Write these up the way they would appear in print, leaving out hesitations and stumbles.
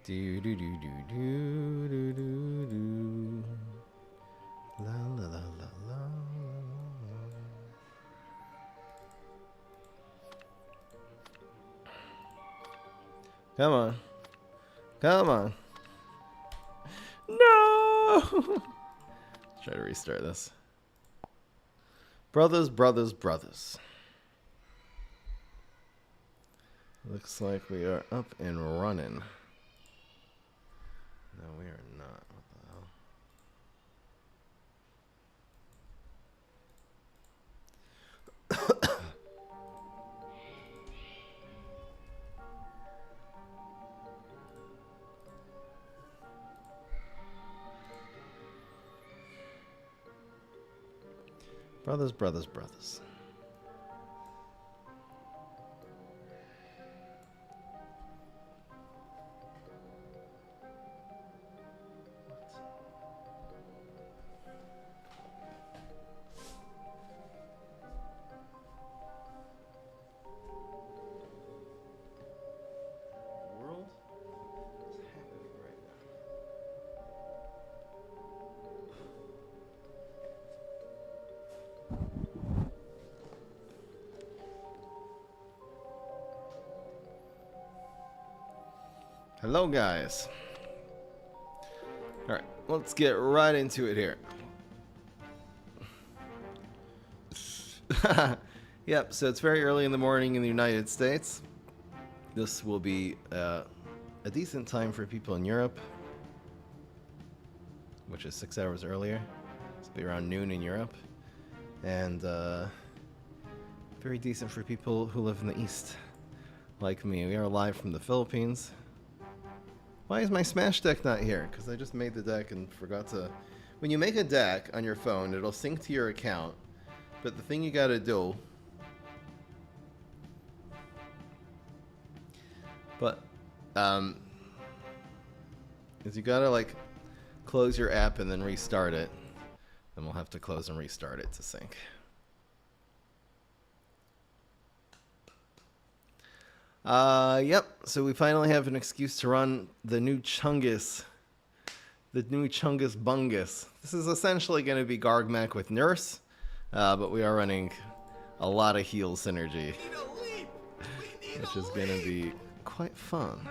Do do do do do do do do. La la la la la. Come on. Come on. No! Let's try to restart this. Brothers, brothers, brothers. Looks like we are up and running. No, we are not. What the hell? Brothers, brothers, brothers. World? What's happening right now? Hello, guys. All right, let's get right into it here. Yep, so it's very early in the morning in the United States. This will be a decent time for people in Europe, which is 6 hours earlier. This will be around noon in Europe. And very decent for people who live in the East, like me. We are live from the Philippines. Why is my Smash deck not here? Because I just made the deck and forgot to... When you make a deck on your phone, it'll sync to your account. But the thing you gotta do... is you gotta, like, close your app and then restart it. Then we'll have to close and restart it to sync. Yep, so we finally have an excuse to run the new Chungus. The new Chungus Bungus. This is essentially going to be Gargmech with Nurse, but we are running a lot of heal synergy, which is going to be quite fun.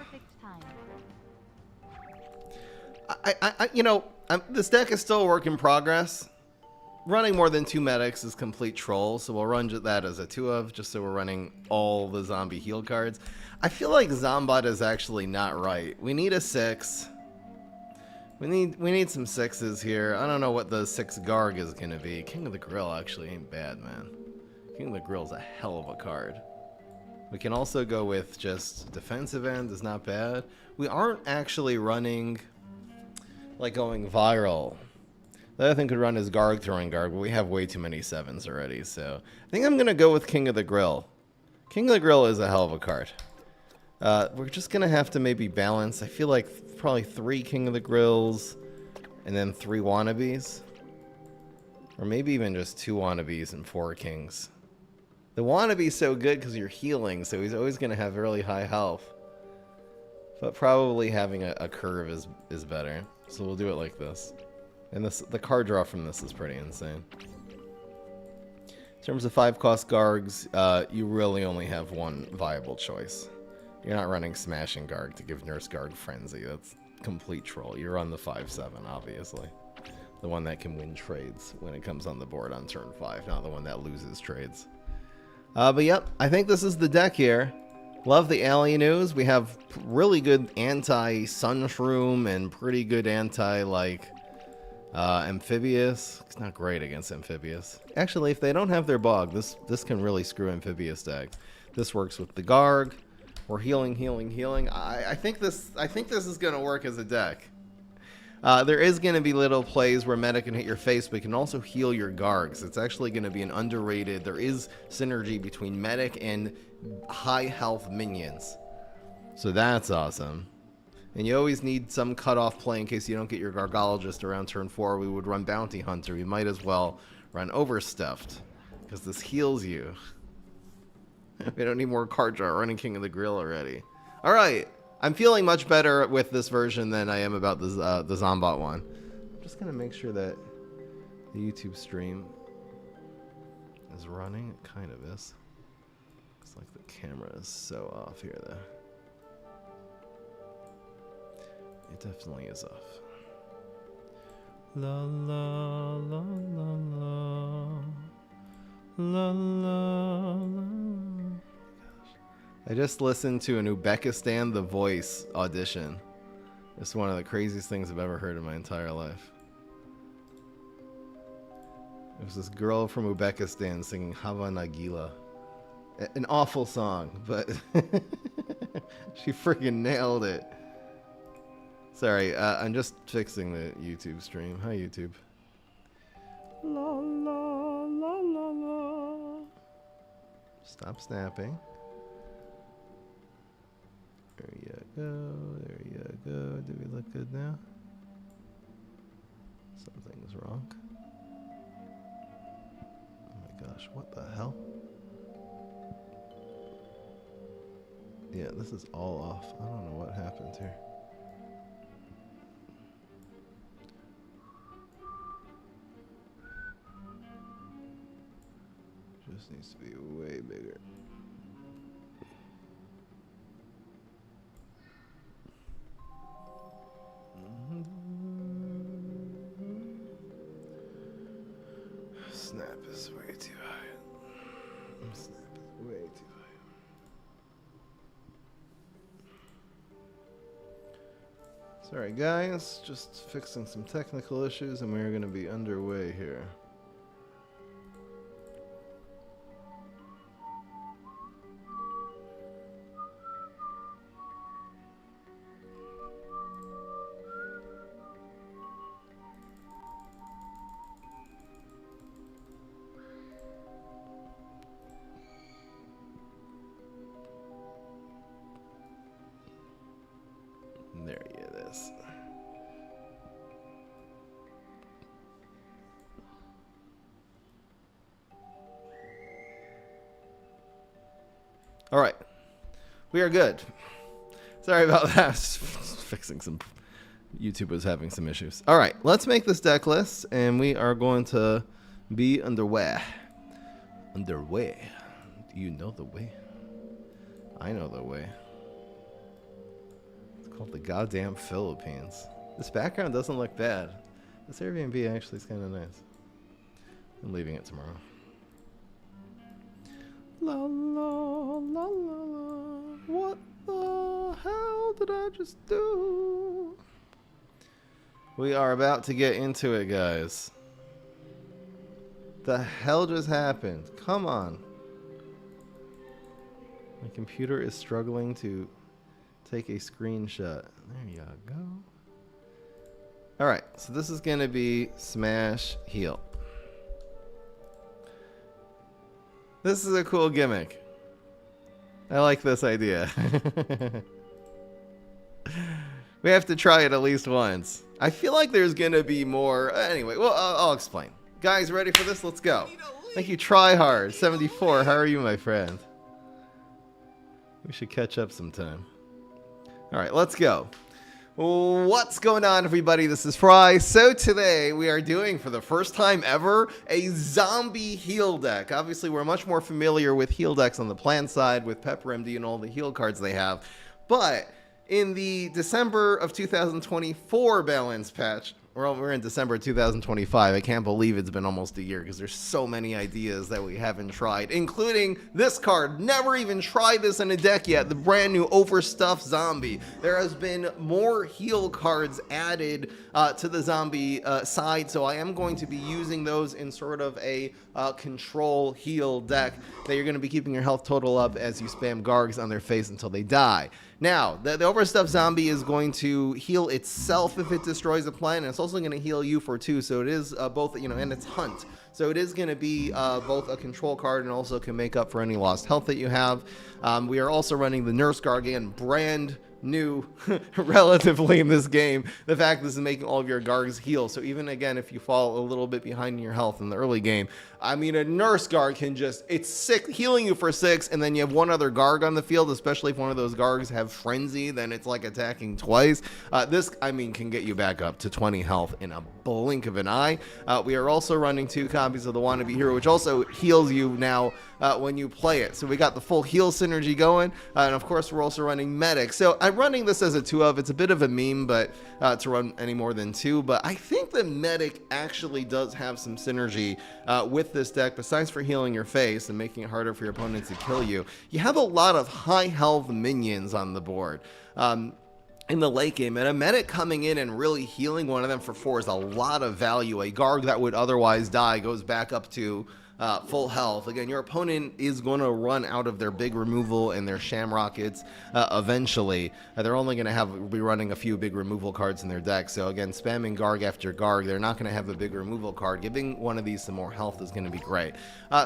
This deck is still a work in progress. Running more than 2 medics is complete troll, so we'll run that as a 2 of, just so we're running all the zombie heal cards. I feel like Zombot is actually not right. We need a 6. We need some 6s here. I don't know what the 6 Garg is going to be. King of the Grill actually ain't bad, man. King of the Grill is a hell of a card. We can also go with just defensive end is not bad. We aren't actually running, like, going viral. The other thing could run is Garg throwing Garg, but we have way too many 7s already, so I think I'm going to go with King of the Grill. King of the Grill is a hell of a card. We're just going to have to maybe balance. I feel like probably 3 King of the Grills and then 3 wannabes. Or maybe even just 2 wannabes and 4 kings. The wannabe's so good because you're healing, so he's always going to have really high health. But probably having a curve is better. So we'll do it like this. And the card draw from this is pretty insane. In terms of 5-cost Gargs, you really only have one viable choice. You're not running Smashing Garg to give Nurse Garg Frenzy. That's complete troll. You're on the 5-7, obviously. The one that can win trades when it comes on the board on turn 5, not the one that loses trades. But yep, I think this is the deck here. Love the alien news. We have really good anti-Sunshroom and pretty good anti, amphibious. It's not great against amphibious. Actually, if they don't have their bog, this can really screw amphibious decks. This works with the Garg. We're healing, healing, healing. I think this is gonna work as a deck. There is gonna be little plays where meta can hit your face, but it can also heal your Gargs. It's actually gonna be an underrated. There is synergy between medic and high health minions, so that's awesome. And you always need some cutoff play in case you don't get your Gargologist around turn 4. We would run Bounty Hunter. We might as well run Overstuffed, because this heals you. We don't need more card draw. We're running King of the Grill already. Alright, I'm feeling much better with this version than I am about the Zombot one. I'm just gonna make sure that the YouTube stream is running. It kind of is. Looks like the camera is so off here, though. It definitely is off. La la la la la la la la. I just listened to an Uzbekistan The Voice audition. It's one of the craziest things I've ever heard in my entire life. It was this girl from Uzbekistan singing Hava Nagila. An awful song, but she freaking nailed it. Sorry, I'm just fixing the YouTube stream. Hi, YouTube. La la la la la. Stop snapping. There you go. There you go. Do we look good now? Something's wrong. Oh my gosh, what the hell? Yeah, this is all off. I don't know what happened here. Just needs to be way bigger. Snap is way too high. Snap is way too high. Sorry guys, just fixing some technical issues and we're going to be underway here. There it is. All right, we are good. Sorry about that. Just fixing some. YouTube was having some issues. All right, let's make this deck list, and we are going to be underway. Underway. Do you know the way? I know the way. The goddamn Philippines. This background doesn't look bad. This Airbnb actually is kind of nice. I'm leaving it tomorrow. La la la la la. What the hell did I just do? We are about to get into it, guys. The hell just happened? Come on. My computer is struggling to take a screenshot. There you go. All right, so this is gonna be smash heal. This is a cool gimmick. I like this idea. We have to try it at least once. I feel like there's gonna be more. Anyway, well, I'll explain. Guys, ready for this? Let's go. Thank you, Tryhard74. How are you, my friend? We should catch up sometime. All right, let's go. What's going on, everybody? This is Fry. So today we are doing, for the first time ever, a zombie heal deck. Obviously, we're much more familiar with heal decks on the plan side with Pepper MD and all the heal cards they have. But in the December of 2024 balance patch, well, we're in December 2025. I can't believe it's been almost a year because there's so many ideas that we haven't tried, including this card. Never even tried this in a deck yet. The brand new Overstuffed Zombie. There has been more heal cards added to the zombie side, so I am going to be using those in sort of a control heal deck that you're going to be keeping your health total up as you spam Gargs on their face until they die. Now, the Overstuffed Zombie is going to heal itself if it destroys a plant, and it's also going to heal you for 2, so it is both, you know, and it's Hunt. So it is going to be both a control card and also can make up for any lost health that you have. We are also running the Nurse Gargan brand new relatively in this game, the fact this is making all of your Gargs heal. So even again, if you fall a little bit behind in your health in the early game, I mean, a Nurse Garg can just, it's sick, healing you for 6, and then you have one other Garg on the field, especially if one of those Gargs have Frenzy, then it's like attacking twice. This, I mean, can get you back up to 20 health in a blink of an eye. We are also running 2 copies of the Wannabe Hero, which also heals you now when you play it. So we got the full heal synergy going, and of course we're also running Medic. So I'm running this as a 2 of. It's a bit of a meme, but to run any more than 2. But I think the Medic actually does have some synergy with this deck. Besides for healing your face and making it harder for your opponent to kill you, you have a lot of high health minions on the board. In the late game, and a Medic coming in and really healing one of them for 4 is a lot of value. A Garg that would otherwise die goes back up to full health. Again, your opponent is going to run out of their big removal and their sham rockets eventually. They're only going to be running a few big removal cards in their deck. So again, spamming Garg after Garg, they're not going to have a big removal card. Giving one of these some more health is going to be great.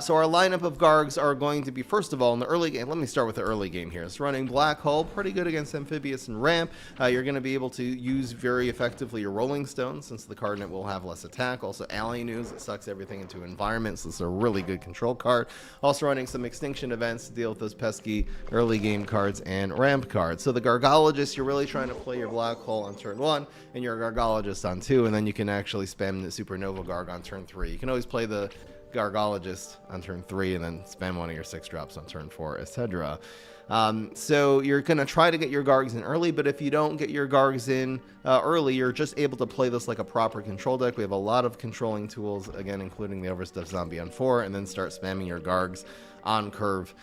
So our lineup of Gargs are going to be, first of all, in the early game, let me start with the early game here. It's running Black Hole, pretty good against Amphibious and Ramp. You're going to be able to use very effectively your Rolling Stone, since the card will have less attack. Also, Alien News, it sucks everything into environment, so it's a really good control card. Also running some extinction events to deal with those pesky early game cards and ramp cards. So the Gargologist, you're really trying to play your Black Hole on turn 1 and your Gargologist on 2, and then you can actually spam the Supernova Garg on turn 3. You can always play the Gargologist on turn 3 and then spam one of your 6 drops on turn 4, etc. So you're going to try to get your Gargs in early, but if you don't get your Gargs in early, you're just able to play this like a proper control deck. We have a lot of controlling tools, again, including the Overstuffed Zombie on 4, and then start spamming your Gargs on curve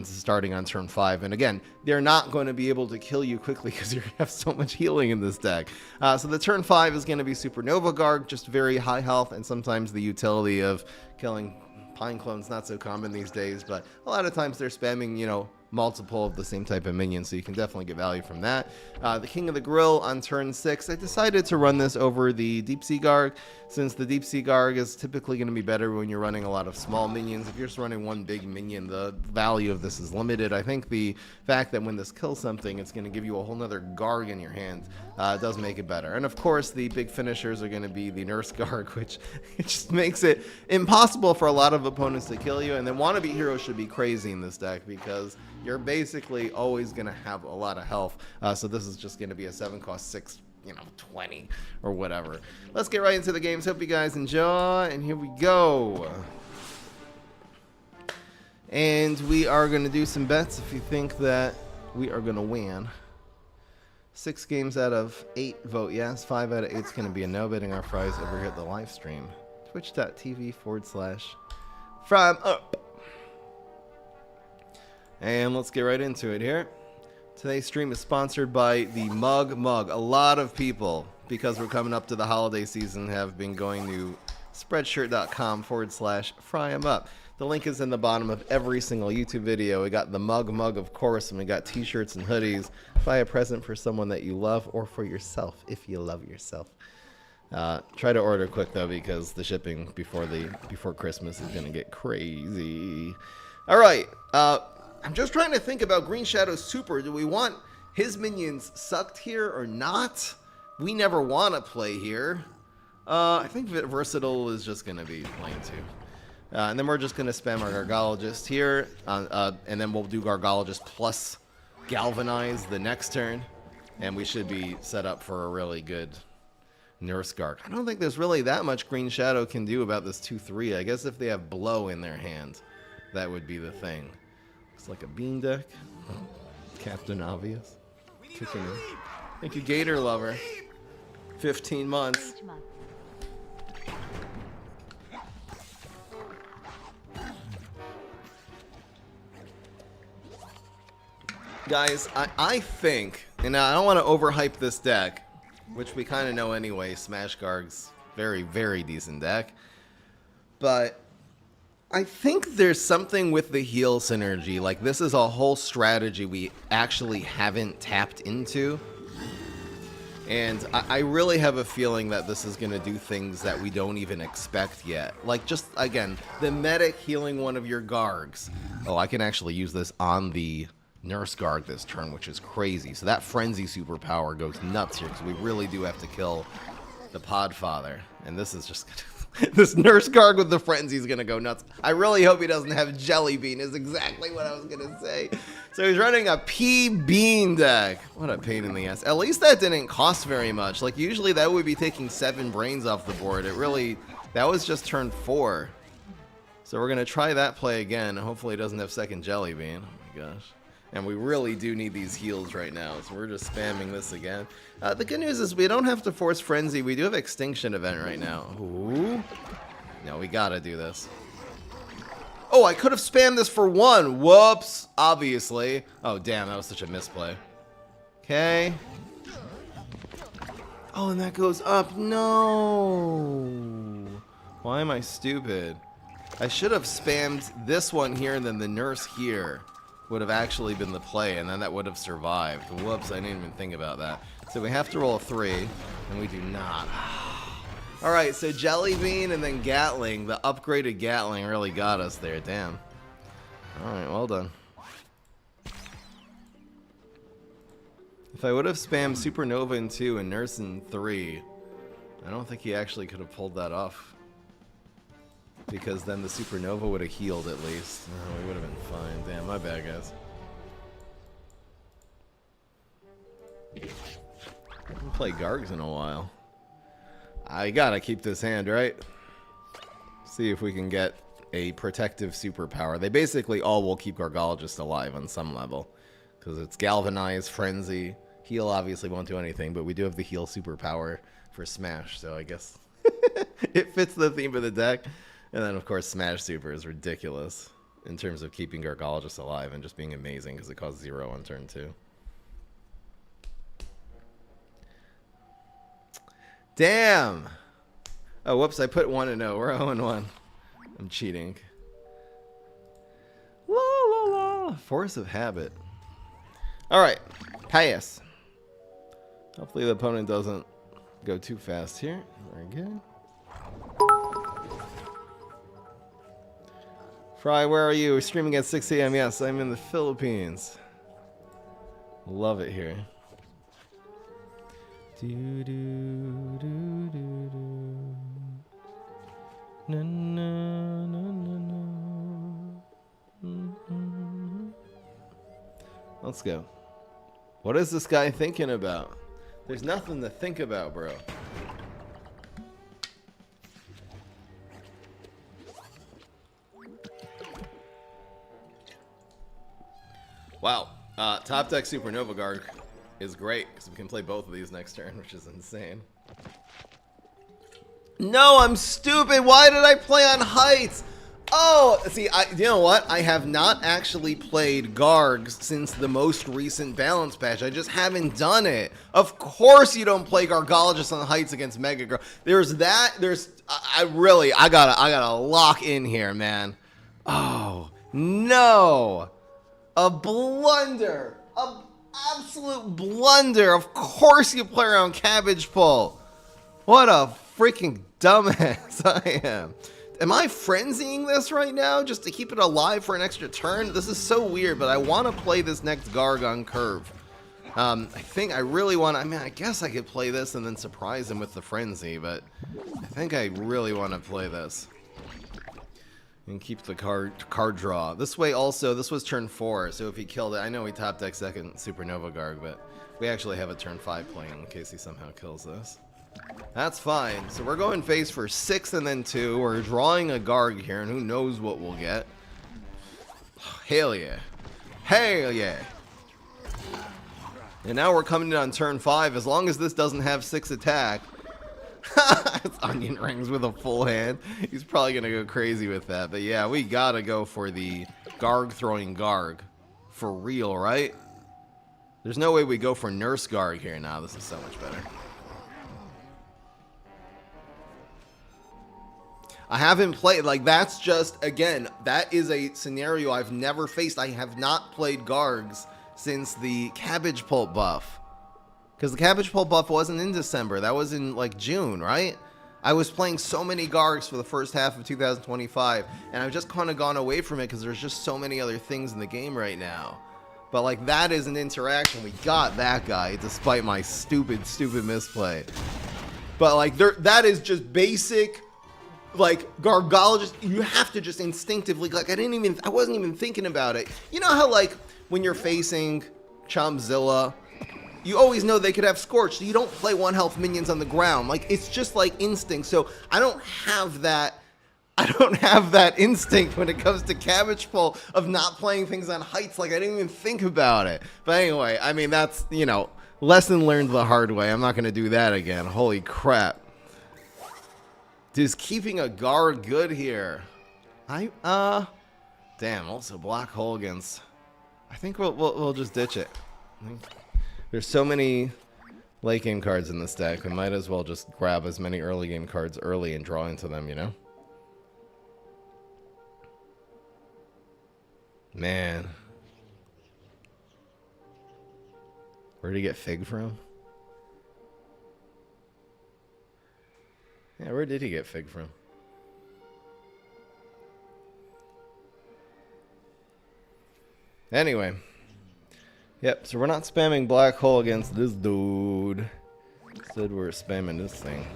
starting on turn 5. And again, they're not going to be able to kill you quickly because you have so much healing in this deck. So the turn 5 is going to be Supernova Garg, just very high health, and sometimes the utility of killing Pine Clone's not so common these days, but a lot of times they're spamming, you know, multiple of the same type of minions, so you can definitely get value from that. The King of the Grill on turn 6, I decided to run this over the Deep Sea Garg, since the Deep Sea Garg is typically going to be better when you're running a lot of small minions. If you're just running one big minion, the value of this is limited. I think the fact that when this kills something, it's going to give you a whole nother Garg in your hand does make it better. And of course, the big finishers are going to be the Nurse Garg, which it just makes it impossible for a lot of opponents to kill you. And then Wannabe Hero should be crazy in this deck because you're basically always going to have a lot of health. So this is just going to be a 7 cost 6, 20 or whatever. Let's get right into the games. Hope you guys enjoy, and here we go. And we are going to do some bets if you think that we are going to win. 6 games out of 8 vote yes. 5 out of 8 is going to be a no. Betting our fries over here at the live stream. Twitch.tv/FryEmUp. And let's get right into it here. Today's stream is sponsored by the Mug Mug. A lot of people, because we're coming up to the holiday season, have been going to spreadshirt.com/FryEmUp. The link is in the bottom of every single YouTube video. We got the Mug Mug, of course, and we got t-shirts and hoodies. Buy a present for someone that you love or for yourself if you love yourself. Try to order quick though, because the shipping before Christmas is gonna get crazy. All right. I'm just trying to think about Green Shadow Super. Do we want his minions sucked here or not? We never want to play here. I think Versatile is just going to be playing too. And then we're just going to spam our Gargologist here. And then we'll do Gargologist plus Galvanize the next turn. And we should be set up for a really good Nurse Garg. I don't think there's really that much Green Shadow can do about this 2-3. I guess if they have Blow in their hand, that would be the thing. It's like a bean deck. Captain Obvious. Kicking in. Thank you, Gator Lover. 15 months. Guys, I think, and I don't want to overhype this deck, which we kind of know anyway, Smash Garg's very, very decent deck. But I think there's something with the heal synergy. Like, this is a whole strategy we actually haven't tapped into. And I really have a feeling that this is going to do things that we don't even expect yet. Like, just, again, the Medic healing one of your Gargs. Oh, I can actually use this on the Nurse Guard this turn, which is crazy. So that Frenzy superpower goes nuts here, because we really do have to kill the Podfather. And this is just this Nurse Guard with the Frenzy is going to go nuts. I really hope he doesn't have Jelly Bean, is exactly what I was going to say. So he's running a P-Bean deck. What a pain in the ass. At least that didn't cost very much. Like, usually that would be taking 7 brains off the board. It really, that was just turn 4. So we're going to try that play again. Hopefully it doesn't have second Jelly Bean. Oh my gosh. And we really do need these heals right now, so we're just spamming this again. The good news is we don't have to force Frenzy. We do have Extinction Event right now. Ooh. No, we gotta do this. Oh, I could have spammed this for 1. Whoops. Obviously. Oh, damn, that was such a misplay. Okay. Oh, and that goes up. No. Why am I stupid? I should have spammed this one here and then the nurse here. Would have actually been the play, and then that would have survived. Whoops, I didn't even think about that. So we have to roll a 3, and we do not. Alright, so Jelly Bean and then Gatling. The upgraded Gatling really got us there, damn. Alright, well done. If I would have spammed Supernova in 2 and Nurse in 3, I don't think he actually could have pulled that off. Because then the Supernova would have healed at least. Oh, we would have been fine. Damn, my bad, guys. I haven't played Gargs in a while. I gotta keep this hand, right? See if we can get a protective superpower. They basically all will keep Gargologist alive on some level. Because it's Galvanize, Frenzy. Heal obviously won't do anything, but we do have the heal superpower for Smash, so I guess it fits the theme of the deck. And then, of course, Smash Super is ridiculous in terms of keeping Gargologist alive and just being amazing because it costs 0 on turn 2. Damn! Oh, whoops, I put 1-0. We're 0-1. I'm cheating. La la la. Force of habit. Alright, pass. Hopefully the opponent doesn't go too fast here. Very good. Fry, where are you? We're streaming at 6 a.m. Yes, I'm in the Philippines. Love it here. Do, do, do, do, do. Na, na, na, na, na. Mm-hmm. Let's go. What is this guy thinking about? There's nothing to think about, bro. Wow, top deck Supernova Guard is great because we can play both of these next turn, which is insane. No, I'm stupid. Why did I play on Heights? Oh, see, you know what? I have not actually played Gargs since the most recent balance patch. I just haven't done it. Of course you don't play Gargologist on Heights against Mega Girl. There's that. I gotta lock in here, man. Oh, no. A blunder. An absolute blunder. Of course you play around Cabbage Pull. What a freaking dumbass I am. Am I frenzying this right now just to keep it alive for an extra turn? This is so weird, but I want to play this next Garg on curve. I think I really want to... I mean, I guess I could play this and then surprise him with the Frenzy, but I think I really want to play this. And keep the card draw. This way also, this was turn 4, so if he killed it, I know we top deck second Supernova Garg, but we actually have a turn 5 playing in case he somehow kills this. That's fine. So we're going face for 6 and then 2. We're drawing a Garg here, and who knows what we'll get. Hell yeah. Hell yeah. And now we're coming in on turn 5. As long as this doesn't have 6 attack, it's onion rings with a full hand. He's probably going to go crazy with that. But yeah, we got to go for the Garg throwing Garg. For real, right? There's no way we go for Nurse Garg here now. This is so much better. I haven't played, like, that's just, again, that is a scenario I've never faced. I have not played Gargs since the Cabbage Pulp buff. Because the Cabbage Pulp buff wasn't in December. That was in, like, June, right? I was playing so many Gargs for the first half of 2025, and I've just kind of gone away from it because there's just so many other things in the game right now. But, like, that is an interaction. We got that guy, despite my stupid misplay. But, like, that is just basic, like, Gargologist. You have to just instinctively, like, I wasn't even thinking about it. You know how, like, when you're facing Chompzilla, you always know they could have Scorch, so you don't play 1 health minions on the ground. Like, it's just, like, instinct. So, I don't have that instinct when it comes to Cabbage Pull of not playing things on heights. Like, I didn't even think about it. But anyway, I mean, that's, you know, lesson learned the hard way. I'm not going to do that again. Holy crap. Dude's keeping a guard good here. Damn, also Black Hole against... I think we'll just ditch it. There's so many late game cards in this deck. We might as well just grab as many early game cards early and draw into them, you know? Man. Where did he get Fig from? Yeah, where did he get Fig from? Anyway. Yep, so we're not spamming Black Hole against this dude. Instead, we're spamming this thing.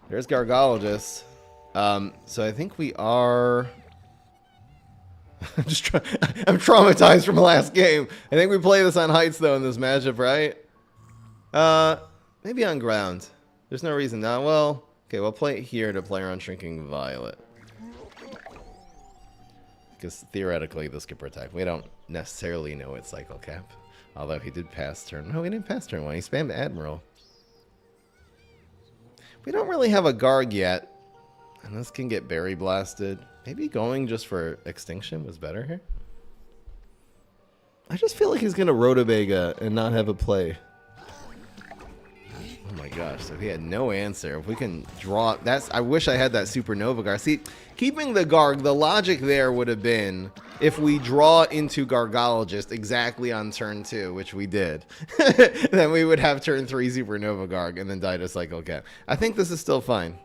There's Gargologist. So I think we are... I'm traumatized from the last game. I think we play this on heights, though, in this matchup, right? Maybe on ground. There's no reason not. Well, okay, we'll play it here to play around Shrinking Violet. Because theoretically, this could protect. We don't necessarily know it's Cycle Cap. Although he did pass turn. No, he didn't pass turn 1. He spammed Admiral. We don't really have a Garg yet. And this can get Berry Blasted. Maybe going just for Extinction was better here. I just feel like he's going to Rotobega and not have a play. Oh my gosh, so he had no answer. If we can draw... I wish I had that Supernova Garg. See, keeping the Garg, the logic there would have been... if we draw into Gargologist exactly on turn 2, which we did, then we would have turn 3 Supernova Garg and then die to Cycle Cap. I think this is still fine.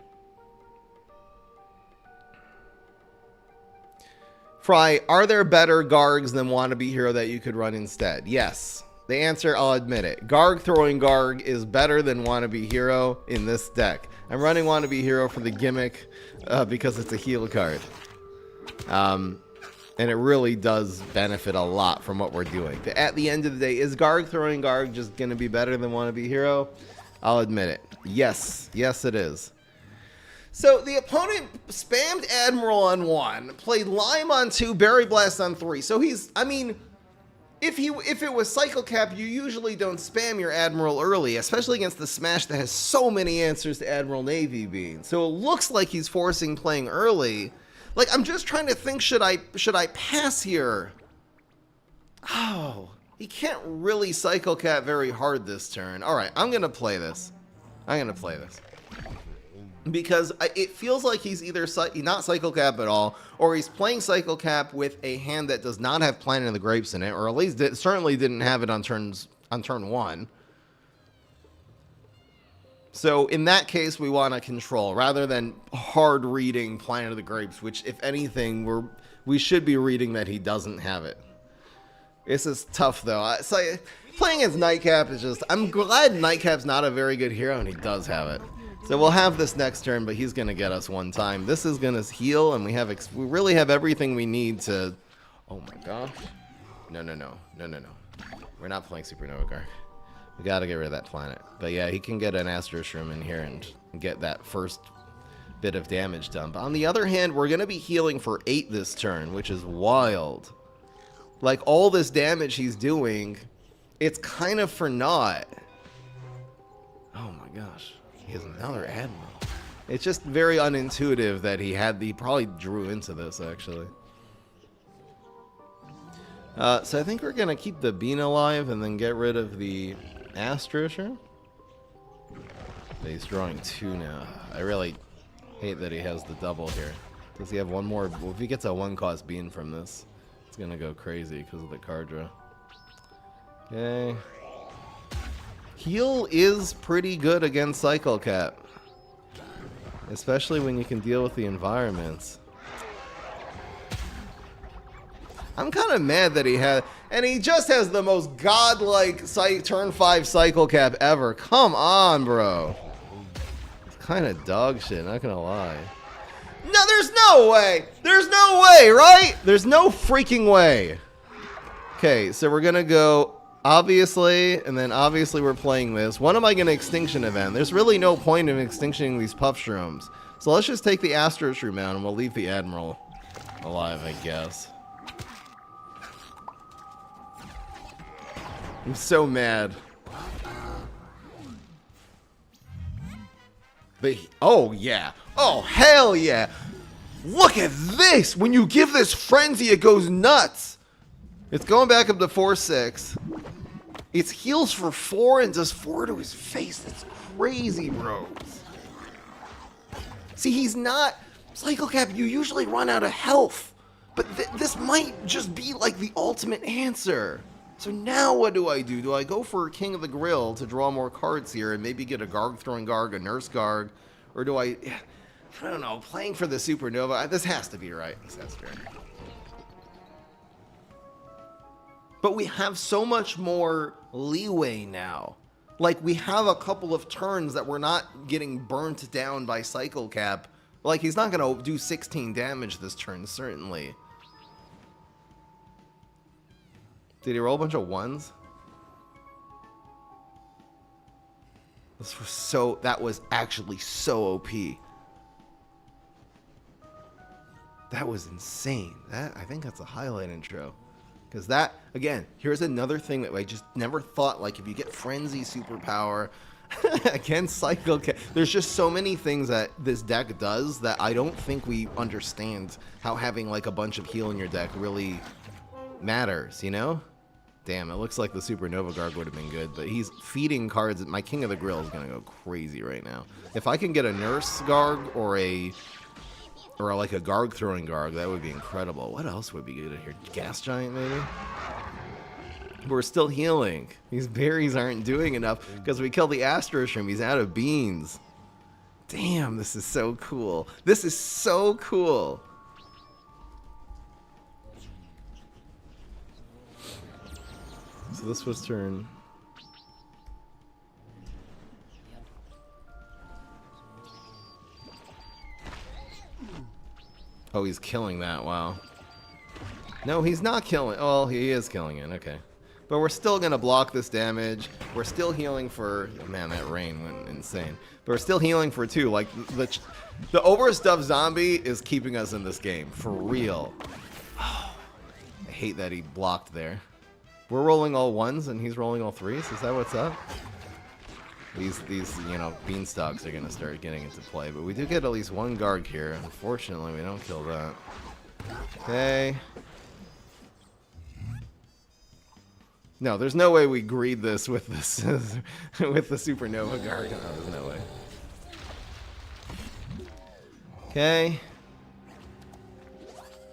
Fry, are there better Gargs than Wannabe Hero that you could run instead? Yes. The answer, I'll admit it. Garg throwing Garg is better than Wannabe Hero in this deck. I'm running Wannabe Hero for the gimmick because it's a heal card. And it really does benefit a lot from what we're doing. But at the end of the day, is Garg throwing Garg just going to be better than Wannabe Hero? I'll admit it. Yes. Yes, it is. So the opponent spammed Admiral on 1, played Lime on 2, Berry Blast on 3. So he's, I mean, if it was Cycle Cap, you usually don't spam your Admiral early, especially against the Smash that has so many answers to Admiral Navy Bean. So it looks like he's forcing playing early. Like, I'm just trying to think, should I pass here? Oh, he can't really Cycle Cap very hard this turn. All right, I'm going to play this. Because it feels like he's either not Cycle Cap at all, or he's playing Cycle Cap with a hand that does not have Planet of the Grapes in it, or at least certainly didn't have it on turn 1. So in that case, we want to control rather than hard reading Planet of the Grapes, which, if anything, we should be reading that he doesn't have it. This is tough, though. It's like, playing as Nightcap is just... I'm glad Nightcap's not a very good hero, and he does have it. So we'll have this next turn, but he's going to get us one time. This is going to heal, and we really have everything we need to... Oh my gosh. No. We're not playing Supernova Garg. We got to get rid of that planet. But yeah, he can get an Astro Shroom in here and get that first bit of damage done. But on the other hand, we're going to be healing for 8 this turn, which is wild. Like, all this damage he's doing, it's kind of for naught. Oh my gosh. He has another Admiral. It's just very unintuitive that he probably drew into this, actually. So I think we're going to keep the Bean alive and then get rid of the Astro Shroom. He's drawing 2 now. I really hate that he has the double here. Does he have one more? Well, if he gets a 1-cost Bean from this, it's going to go crazy because of the card draw. Okay. Heal is pretty good against Cycle Cap. Especially when you can deal with the environments. I'm kind of mad that he had... And he just has the most godlike turn 5 cycle cap ever. Come on, bro. It's kind of dog shit, not gonna lie. No, there's no way! There's no way, right? There's no freaking way. Okay, so we're gonna go... Obviously, and then obviously we're playing this. When am I gonna extinction event? There's really no point in extinctioning these puff shrooms. So let's just take the Astro Shroom out and we'll leave the Admiral alive, I guess. I'm so mad. But oh yeah. Oh hell yeah. Look at this. When you give this frenzy, it goes nuts. It's going back up to 4-6. It's heals for 4 and does 4 to his face. That's crazy, bro. See, he's not... Cycle Cap, you usually run out of health. But this might just be like the ultimate answer. So now what do I do? Do I go for King of the Grill to draw more cards here and maybe get a Garg throwing Garg, a Nurse Garg? Or do I don't know, playing for the Supernova? This has to be right. This has to be right. But we have so much more leeway now. Like, we have a couple of turns that we're not getting burnt down by Cycle Cap. Like, he's not going to do 16 damage this turn, certainly. Did he roll a bunch of 1s? This was so... That was actually so OP. That was insane. I think that's a highlight intro. Because that, again, here's another thing that I just never thought. Like, if you get Frenzy Superpower against Cycle Cap, there's just so many things that this deck does that I don't think we understand how having, like, a bunch of heal in your deck really matters, you know? Damn, it looks like the Supernova Garg would have been good, but he's feeding cards. My King of the Grill is going to go crazy right now. If I can get a Nurse Garg or like a Garg throwing Garg, that would be incredible. What else would be good here? Gas Giant, maybe? We're still healing. These berries aren't doing enough because we killed the Astro Shroom. He's out of beans. Damn, this is so cool. This is so cool. So this was turn... Oh, he's killing that. Wow. No, he's not killing... Oh, he is killing it. Okay. But we're still going to block this damage. We're still healing for... Oh, man, that rain went insane. But we're still healing for 2. Like, the overstuffed zombie is keeping us in this game. For real. Oh, I hate that he blocked there. We're rolling all 1s and he's rolling all 3s? Is that what's up? These you know, beanstalks are going to start getting into play. But we do get at least 1 Garg here. Unfortunately, we don't kill that. Okay. No, there's no way we greed this with this with the Supernova Garg. No, there's no way. Okay.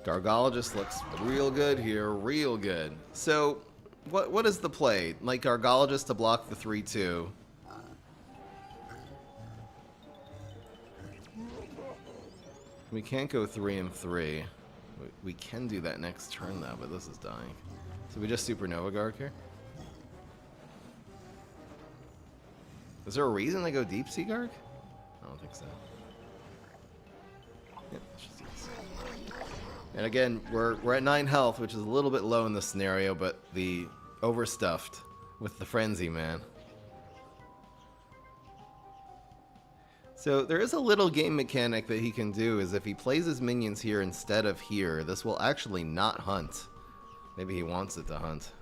Gargologist looks real good here, real good. So, what is the play? Like Gargologist to block the 3/2. We can't go 3 and 3. We can do that next turn though, but this is dying. So we just Supernova Garg here? Is there a reason to go Deep Sea Garg? I don't think so. Yeah, let's just do this. And again, we're at 9 health, which is a little bit low in this scenario, but the overstuffed with the Frenzy, man. So there is a little game mechanic that he can do, is if he plays his minions here instead of here, this will actually not hunt. Maybe he wants it to hunt.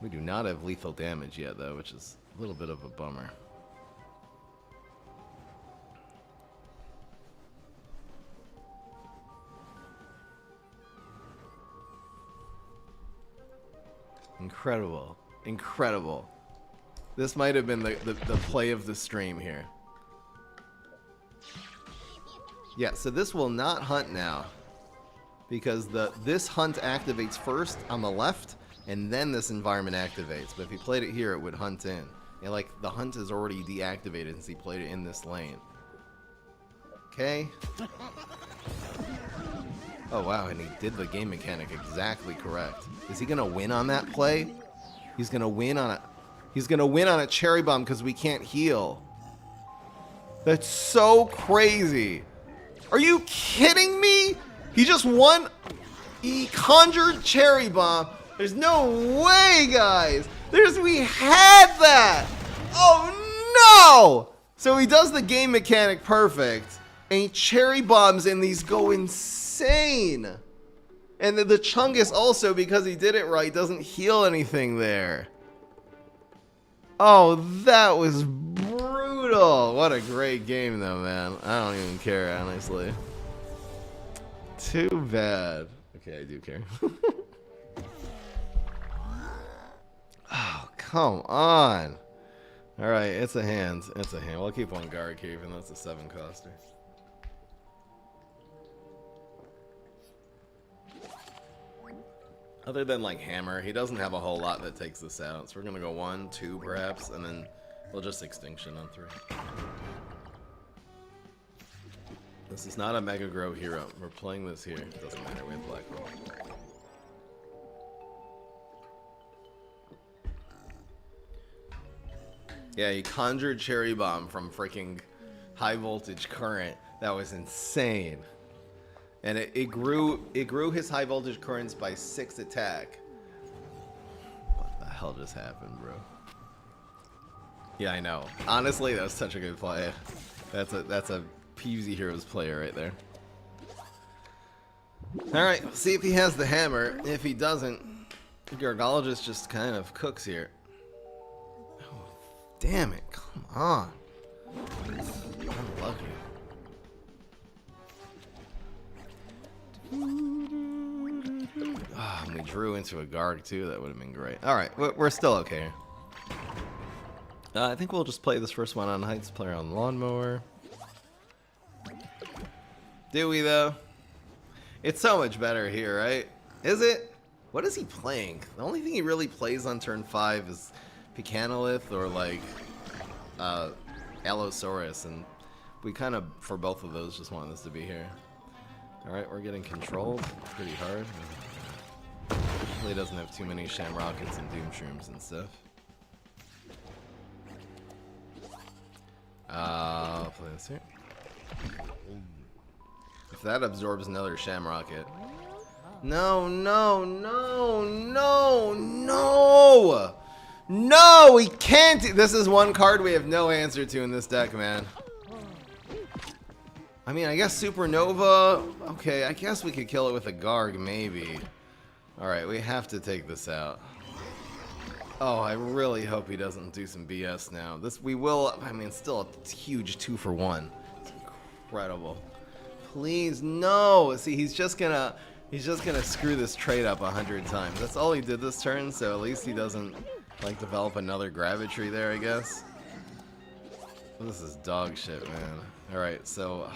We do not have lethal damage yet, though, which is a little bit of a bummer. Incredible. Incredible. This might have been the play of the stream here. Yeah, so this will not hunt now. Because this hunt activates first on the left, and then this environment activates. But if he played it here, it would hunt in. And like the hunt is already deactivated since he played it in this lane. Okay. Oh wow, and he did the game mechanic exactly correct. Is he gonna win on that play? He's gonna win on a cherry bomb because we can't heal. That's so crazy. Are you kidding me? He just won. He conjured cherry bomb. There's no way, guys. We had that. Oh no! So he does the game mechanic perfect, and he cherry bombs, and these go insane. And the Chungus also, because he did it right, doesn't heal anything there. Oh, that was brutal. What a great game, though, man. I don't even care, honestly. Too bad. Okay, I do care. Oh, come on. All right, it's a hand. It's a hand. We'll keep on guard here, even though it's a 7-coster. Other than like hammer, he doesn't have a whole lot that takes this out. So we're gonna go 1, 2 perhaps, and then we'll just extinction on 3. This is not a Mega Grow hero. We're playing this here. It doesn't matter, we have black hole. Yeah, he conjured Cherry Bomb from freaking high voltage current. That was insane. And it grew his high voltage currents by 6 attack. What the hell just happened, bro? Yeah, I know. Honestly, that was such a good play. That's a PvZ Heroes player right there. Alright, we'll see if he has the hammer. If he doesn't, Gargologist just kind of cooks here. Oh, damn it, come on. Unlucky. Oh, and we drew into a Garg too. That would have been great. Alright, we're still okay. I think we'll just play this first one on Heights, player on Lawnmower. Do we, though? It's so much better here, right? Is it? What is he playing? The only thing he really plays on turn 5 is Picanolith or, like, Allosaurus, and we kind of, for both of those, just want this to be here. Alright, we're getting controlled pretty hard. Hopefully he doesn't have too many Shamrockets and Doom Shrooms and stuff. I'll play this here. If that absorbs another Shamrocket. No, no, no, no, no! No, we can't! This is one card we have no answer to in this deck, man. I mean, I guess Supernova. Okay, I guess we could kill it with a Garg, maybe. Alright, we have to take this out. Oh, I really hope he doesn't do some BS now. We will, I mean, still a huge 2-for-1. It's incredible. Please, no! See, he's just gonna screw this trade up 100 times. That's all he did this turn, so at least he doesn't, like, develop another Gravitry there, I guess. This is dog shit, man. Alright, so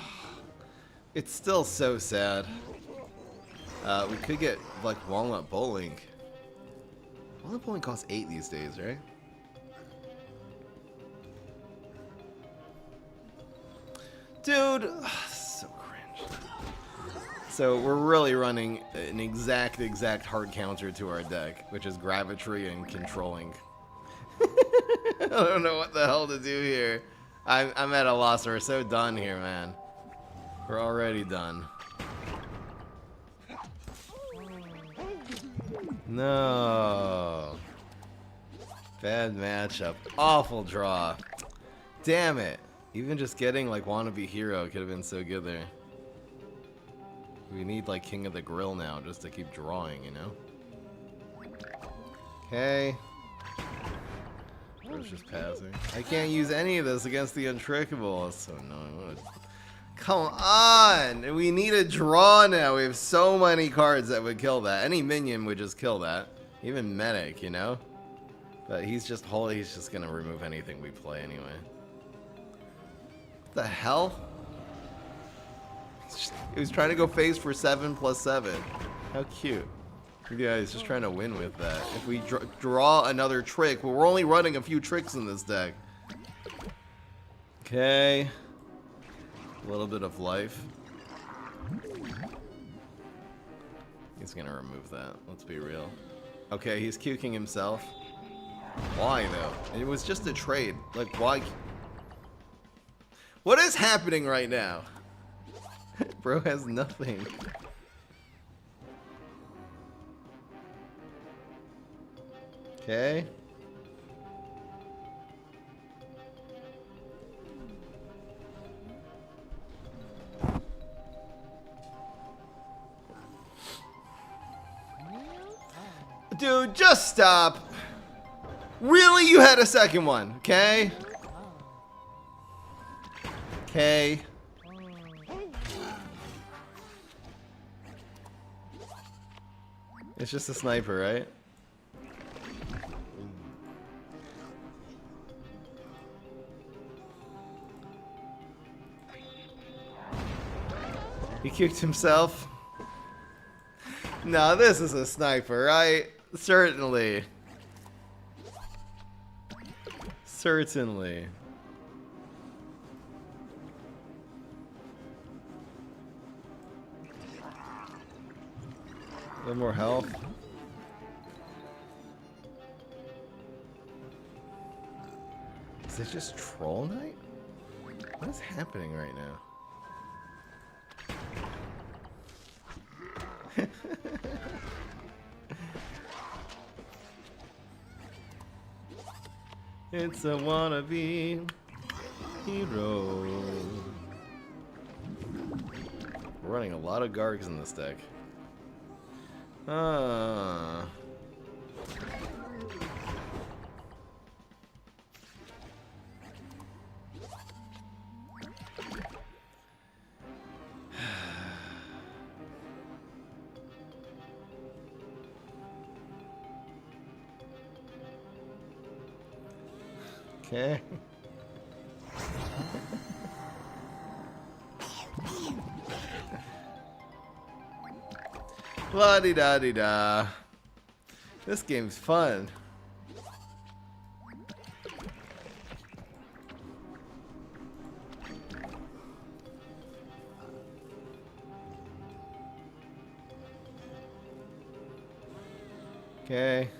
it's still so sad. We could get like Walnut Bowling. Walnut Bowling costs 8 these days, right? Dude, so cringe. So we're really running an exact hard counter to our deck, which is Gravitry and controlling. I don't know what the hell to do here. I'm at a loss. We're so done here, man. We're already done. No. Bad matchup. Awful draw. Damn it. Even just getting like Wannabe Hero could have been so good there. We need like King of the Grill now just to keep drawing, you know? Okay. I was just passing. I can't use any of this against the Untrickable. That's so annoying. Come on! We need a draw now. We have so many cards that would kill that. Any minion would just kill that. Even Medic, you know? But he's just holy. He's just gonna remove anything we play anyway. What the hell? He was trying to go phase for 7+7. How cute. Yeah, he's just trying to win with that. If we draw another trick, well, we're only running a few tricks in this deck. Okay. A little bit of life. He's gonna remove that. Let's be real. Okay, he's cuking himself. Why, though? It was just a trade. Like, why? What is happening right now? Bro has nothing. Okay. Dude, just stop. Really? You had a second one, okay? Okay. It's just a sniper, right? He kicked himself. No, this is a sniper, right? Certainly. Certainly. A little more health. Is it just Troll Knight? What is happening right now? It's a wannabe hero. We're running a lot of Gargs in this deck. Okay. La-di-da-di-da. This game's fun. Okay.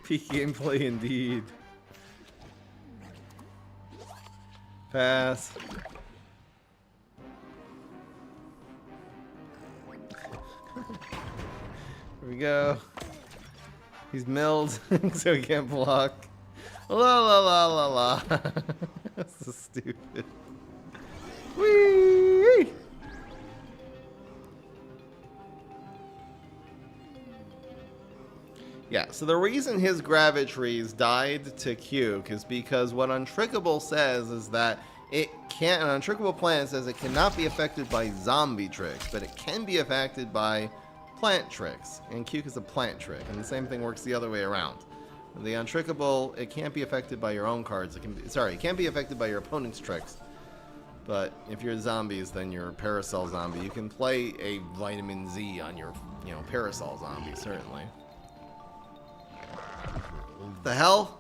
Peak gameplay indeed. Pass. Here we go. He's milled, so he can't block. La la la la la. That's so stupid. Whee! Yeah, so the reason his Gravitrees died to Cuke is because what Untrickable says is that it can't, an Untrickable Plant says it cannot be affected by zombie tricks, but it can be affected by plant tricks. And Cuke is a plant trick, and the same thing works the other way around. The Untrickable, it can't be affected by your own cards. It can be, sorry, it can't be affected by your opponent's tricks. But if you're zombies, then you're a Parasol zombie. You can play a Vitamin Z on your, Parasol zombie, certainly. The hell?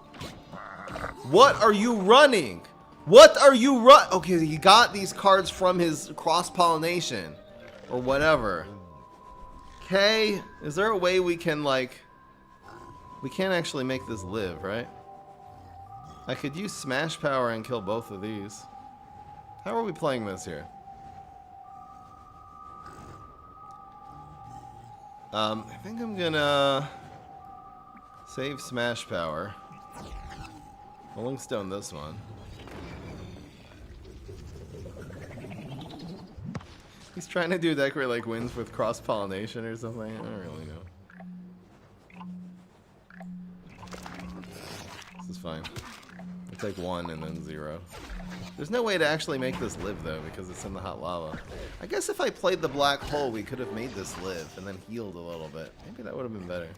What are you running? What are you Okay, he got these cards from his cross-pollination. Or whatever. Okay, is there a way we can, like... We can't actually make this live, right? I could use Smash Power and kill both of these. How are we playing this here? I think I'm gonna... Save Smash Power. Rolling Stone this one. He's trying to do a deck where like wins with cross-pollination or something. I don't really know. This is fine. It's like 1 and then 0. There's no way to actually make this live though because it's in the hot lava. I guess if I played the black hole we could have made this live and then healed a little bit. Maybe that would have been better.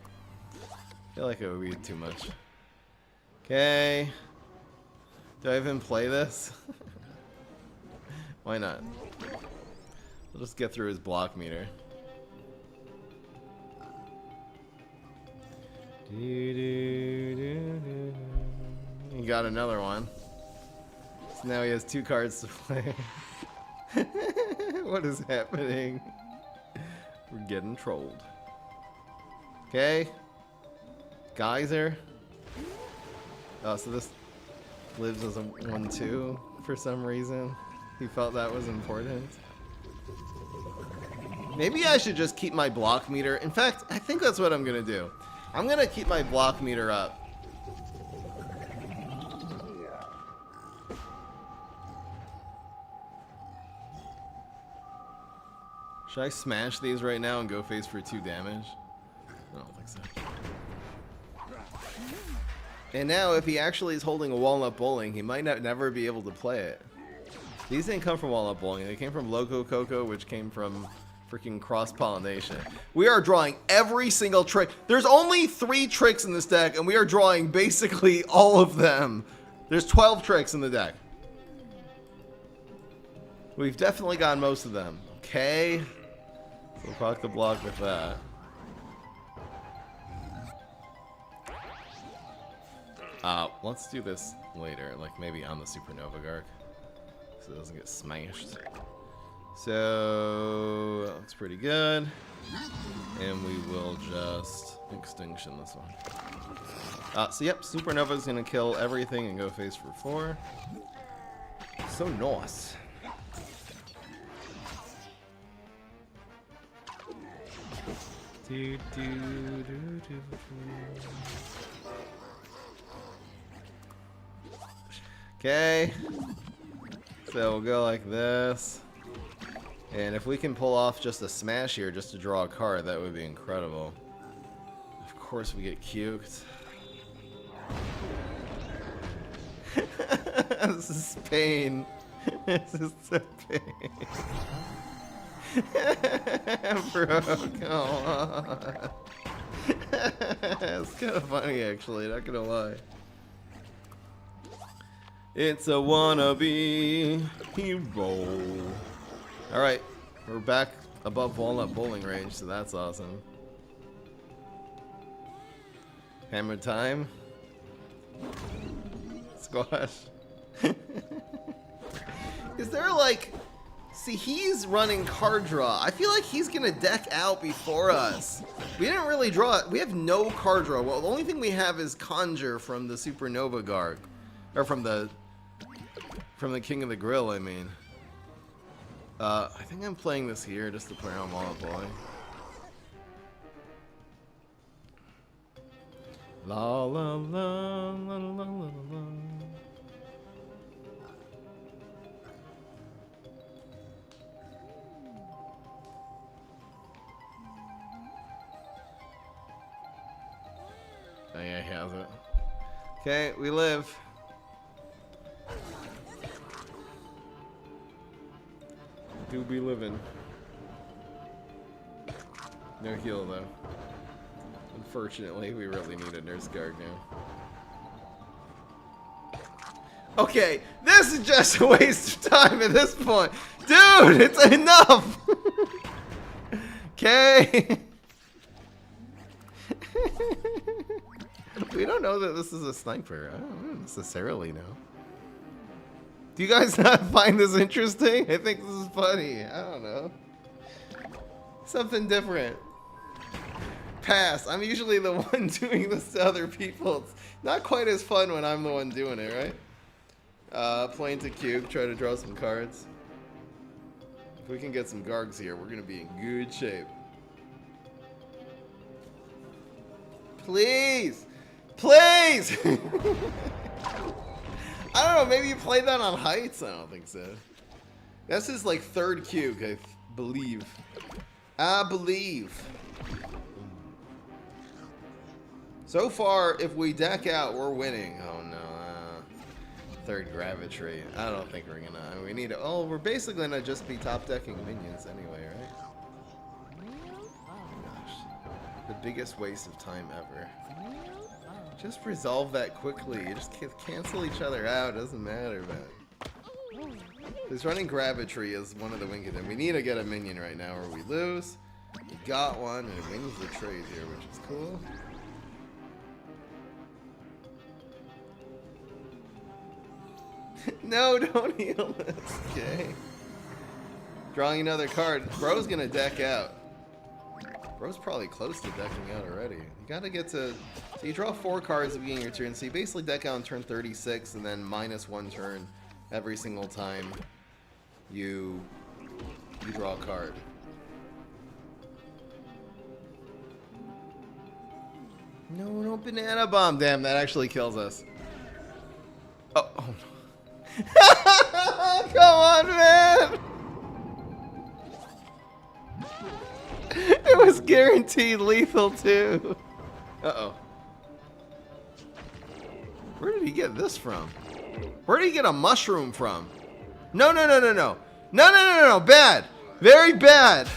I feel like it would be too much. Okay. Do I even play this? Why not? We'll just get through his block meter. He got another one. So now he has 2 cards to play. What is happening? We're getting trolled. Okay. Geyser. Oh, so this lives as a 1-2 for some reason. He felt that was important. Maybe I should just keep my block meter. In fact, I think that's what I'm gonna do. I'm gonna keep my block meter up. Should I smash these right now and go face for 2 damage? I don't think so. And now, if he actually is holding a Walnut Bowling, he might never be able to play it. These didn't come from Walnut Bowling. They came from Loco Coco, which came from freaking cross-pollination. We are drawing every single trick. There's only 3 tricks in this deck, and we are drawing basically all of them. There's 12 tricks in the deck. We've definitely gotten most of them. Okay. So we'll proc the block with that. Let's do this later, like maybe on the Supernova Garg, so it doesn't get smashed. So that's pretty good. And we will just extinction this one. So yep, Supernova's gonna kill everything and go face for 4. So nice. Okay, so we'll go like this, and if we can pull off just a smash here just to draw a card, that would be incredible. Of course we get cuked. This is pain. This is so pain. Bro, come on. It's kind of funny actually, not gonna lie. It's a wannabe hero. Alright, we're back above Walnut Bowling range, so that's awesome. Hammer time. Squash. Is there like... See, he's running card draw. I feel like he's gonna deck out before us. We didn't really draw it. We have no card draw. Well, the only thing we have is Conjure from the Supernova Garg. Or from the King of the Grill, I mean. I think I'm playing this here just to play on Walnut Bowling. La la la la la la la. Oh yeah, he has it. Okay, we live. Do be living. No heal though. Unfortunately, we really need a Nurse Guard now. Okay, this is just a waste of time at this point. Dude, it's enough! Okay. We don't know that this is a sniper. I don't necessarily know. Do you guys not find this interesting? I think this is funny. I don't know. Something different. Pass. I'm usually the one doing this to other people. It's not quite as fun when I'm the one doing it, right? Playing to cube, try to draw some cards. If we can get some Gargs here, we're going to be in good shape. Please! Please! I don't know, maybe you played that on Heights? I don't think so. That's his, like, 3rd cube, I believe. I believe. So far, if we deck out, we're winning. Oh, no. 3rd Gravitry. I don't think we're gonna... we need to... Oh, we're basically gonna just be top-decking minions anyway, right? Oh, gosh. The biggest waste of time ever. Just resolve that quickly. You just cancel each other out. It doesn't matter, man. He's running Gravitry as one of the winged, and we need to get a minion right now or we lose. We got one, and it wins the trade here, which is cool. No, don't heal this. Okay. Drawing another card. Bro's gonna deck out. Bro's probably close to decking out already. You gotta get to... So you draw 4 cards at the beginning of your turn, so you basically deck out on turn 36 and then -1 turn every single time you draw a card. No banana bomb. Damn, that actually kills us. Oh no. Come on, man! It was guaranteed lethal, too. Uh-oh. Where did he get this from? Where did he get a mushroom from? No. No. Bad. Very bad.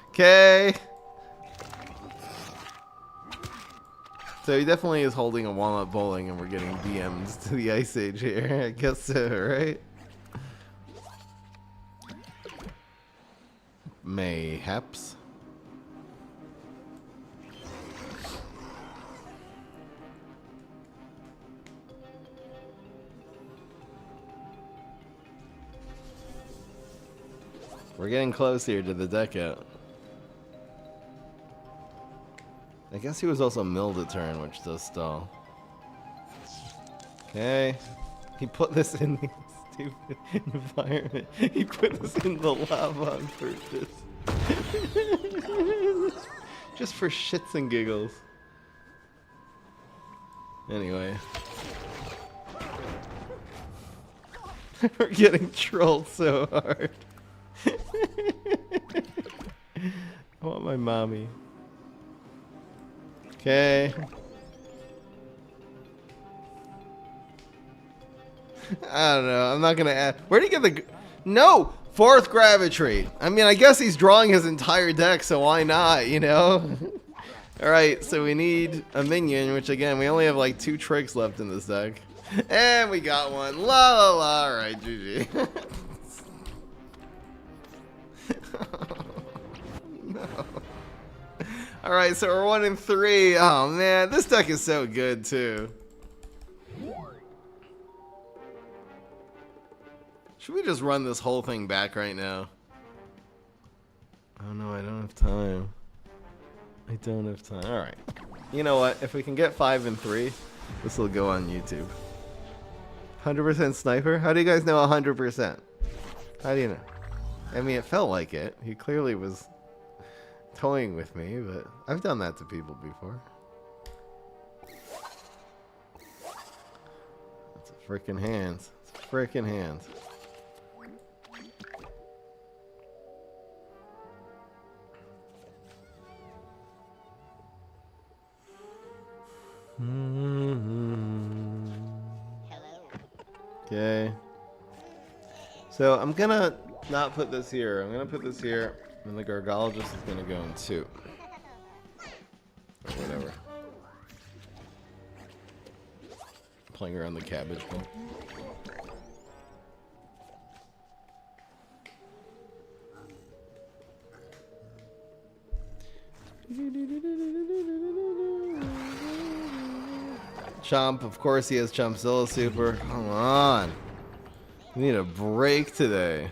Okay. So he definitely is holding a walnut bowling and we're getting DMs to the Ice Age here. I guess so, right? Mayhaps. We're getting close here to the deck out. I guess he was also milled a turn, which does stall. Okay. He put this in the stupid environment. He put this in the lava on purpose. Just for shits and giggles. Anyway. We're getting trolled so hard. I want my mommy. Okay. I don't know. I'm not gonna add. Where did he get the? No, 4th Gravitry. I mean, I guess he's drawing his entire deck, so why not? You know. All right. So we need a minion, which again, we only have like 2 tricks left in this deck, and we got one. La la la. All right, GG. No. All right, so we're 1 and 3. Oh man, this deck is so good too. Should we just run this whole thing back right now? Oh no, I don't have time. I don't have time. All right. You know what? If we can get 5 and 3, this will go on YouTube. 100% sniper? How do you guys know 100%? How do you know? I mean, it felt like it. He clearly was toying with me, but I've done that to people before. It's a freaking hands. It's freaking hands. Okay. So I'm gonna not put this here. I'm gonna put this here, and the Gargologist is gonna go in 2. Or whatever. Playing around the cabbage bowl. Chomp, of course he has Chompzilla Super. Come on. We need a break today.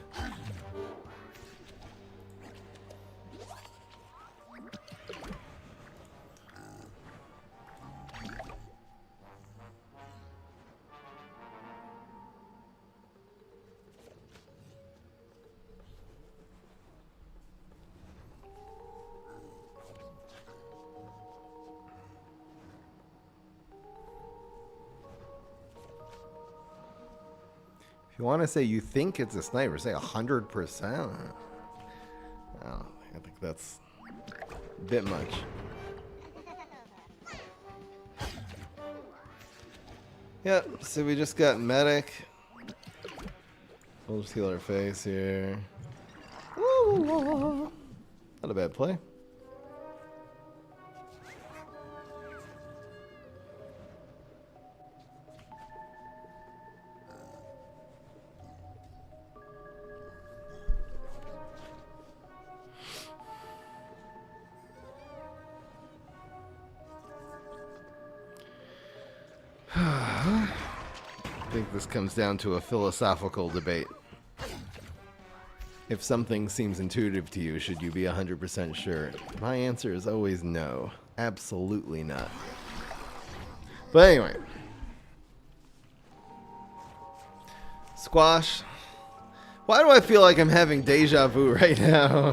If you want to say you think it's a sniper, say 100%. Oh, I think that's a bit much. Yep, so we just got medic. We'll just heal our face here. Not a bad play. think this comes down to a philosophical debate. If something seems intuitive to you, should you be 100% sure? My answer is always no. Absolutely not. But anyway. Squash. Why do I feel like I'm having deja vu right now?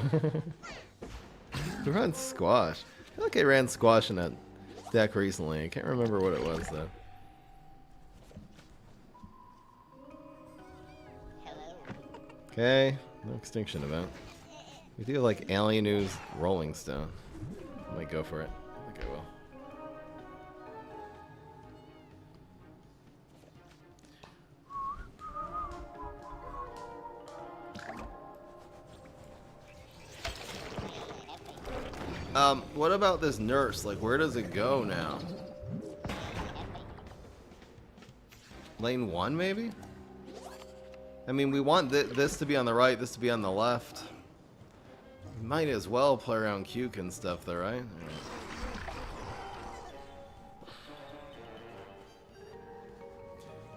Who runs squash? I feel like I ran squash in that deck recently. I can't remember what it was though. Okay, no extinction event. We do like Alien News Rolling Stone. I might go for it. I think I will. What about this nurse? Like, where does it go now? Lane 1, maybe? I mean, we want this to be on the right, this to be on the left. We might as well play around Cuke and stuff, though, right?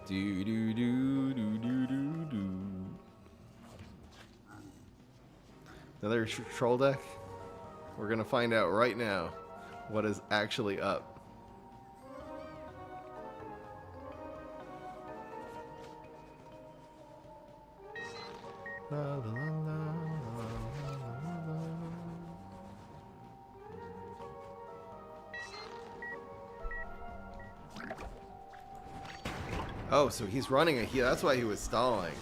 Do do do do do do do. Another troll deck? We're gonna find out right now what is actually up. La, la, la, la, la. Oh, so he's running a heal. That's why he was stalling.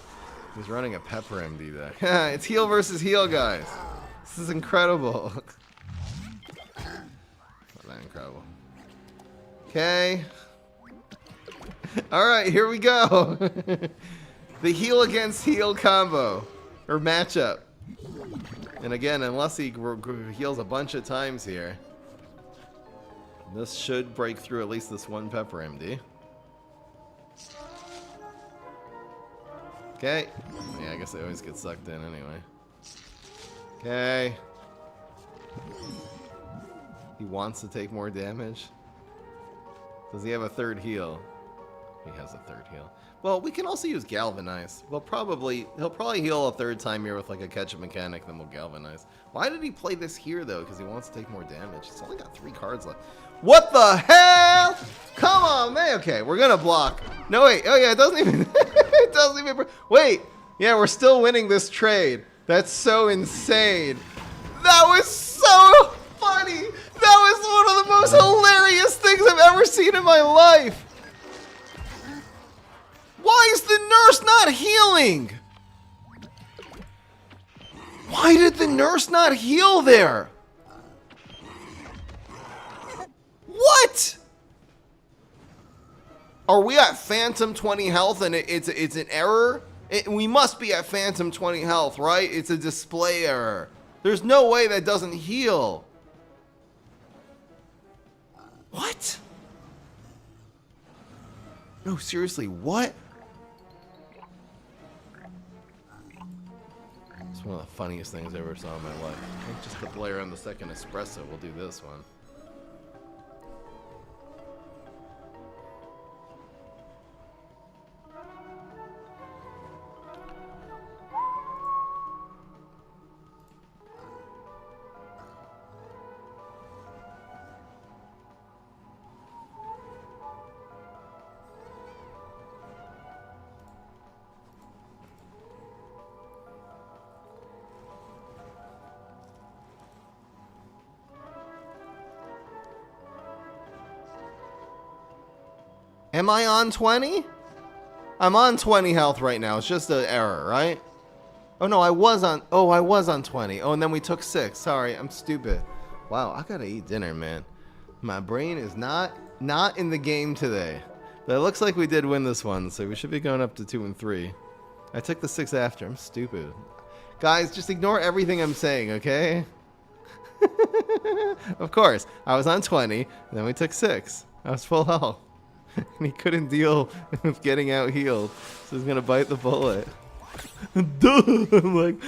He's running a Pepper MD deck. It's heal versus heal, guys. This is incredible. Not incredible. Okay. Alright, here we go. The heal against heal combo. Or matchup. And again, unless he heals a bunch of times here, this should break through at least this one Pepper MD. Okay. Yeah, I guess they always get sucked in anyway. Okay. He wants to take more damage. Does he have a third heal? He has a third heal. Well, we can also use Galvanize. He'll probably heal a third time here with like a catch-up mechanic, then we'll Galvanize. Why did he play this here though? Because he wants to take more damage. He's only got 3 cards left. What the hell? Come on, man. Okay, we're gonna block. No, wait. Oh yeah, it doesn't even. It doesn't even. Wait. Yeah, we're still winning this trade. That's so insane. That was so funny. That was one of the most hilarious things I've ever seen in my life. Why is the nurse not healing? Why did the nurse not heal there? What? Are we at Phantom 20 health and it's an error? We must be at Phantom 20 health, right? It's a display error. There's no way that doesn't heal. What? No, seriously, what? It's one of the funniest things I ever saw in my life. I think just to play around the second espresso, we'll do this one. Am I on 20? I'm on 20 health right now. It's just an error, right? Oh no, I was on 20. Oh, and then we took 6. Sorry, I'm stupid. Wow, I gotta eat dinner, man. My brain is not in the game today. But it looks like we did win this one, so we should be going up to 2 and 3. I took the 6 after. I'm stupid. Guys, just ignore everything I'm saying, okay? Of course, I was on 20, and then we took 6. I was full health. And he couldn't deal with getting out healed, so he's gonna bite the bullet. Duh! I'm like,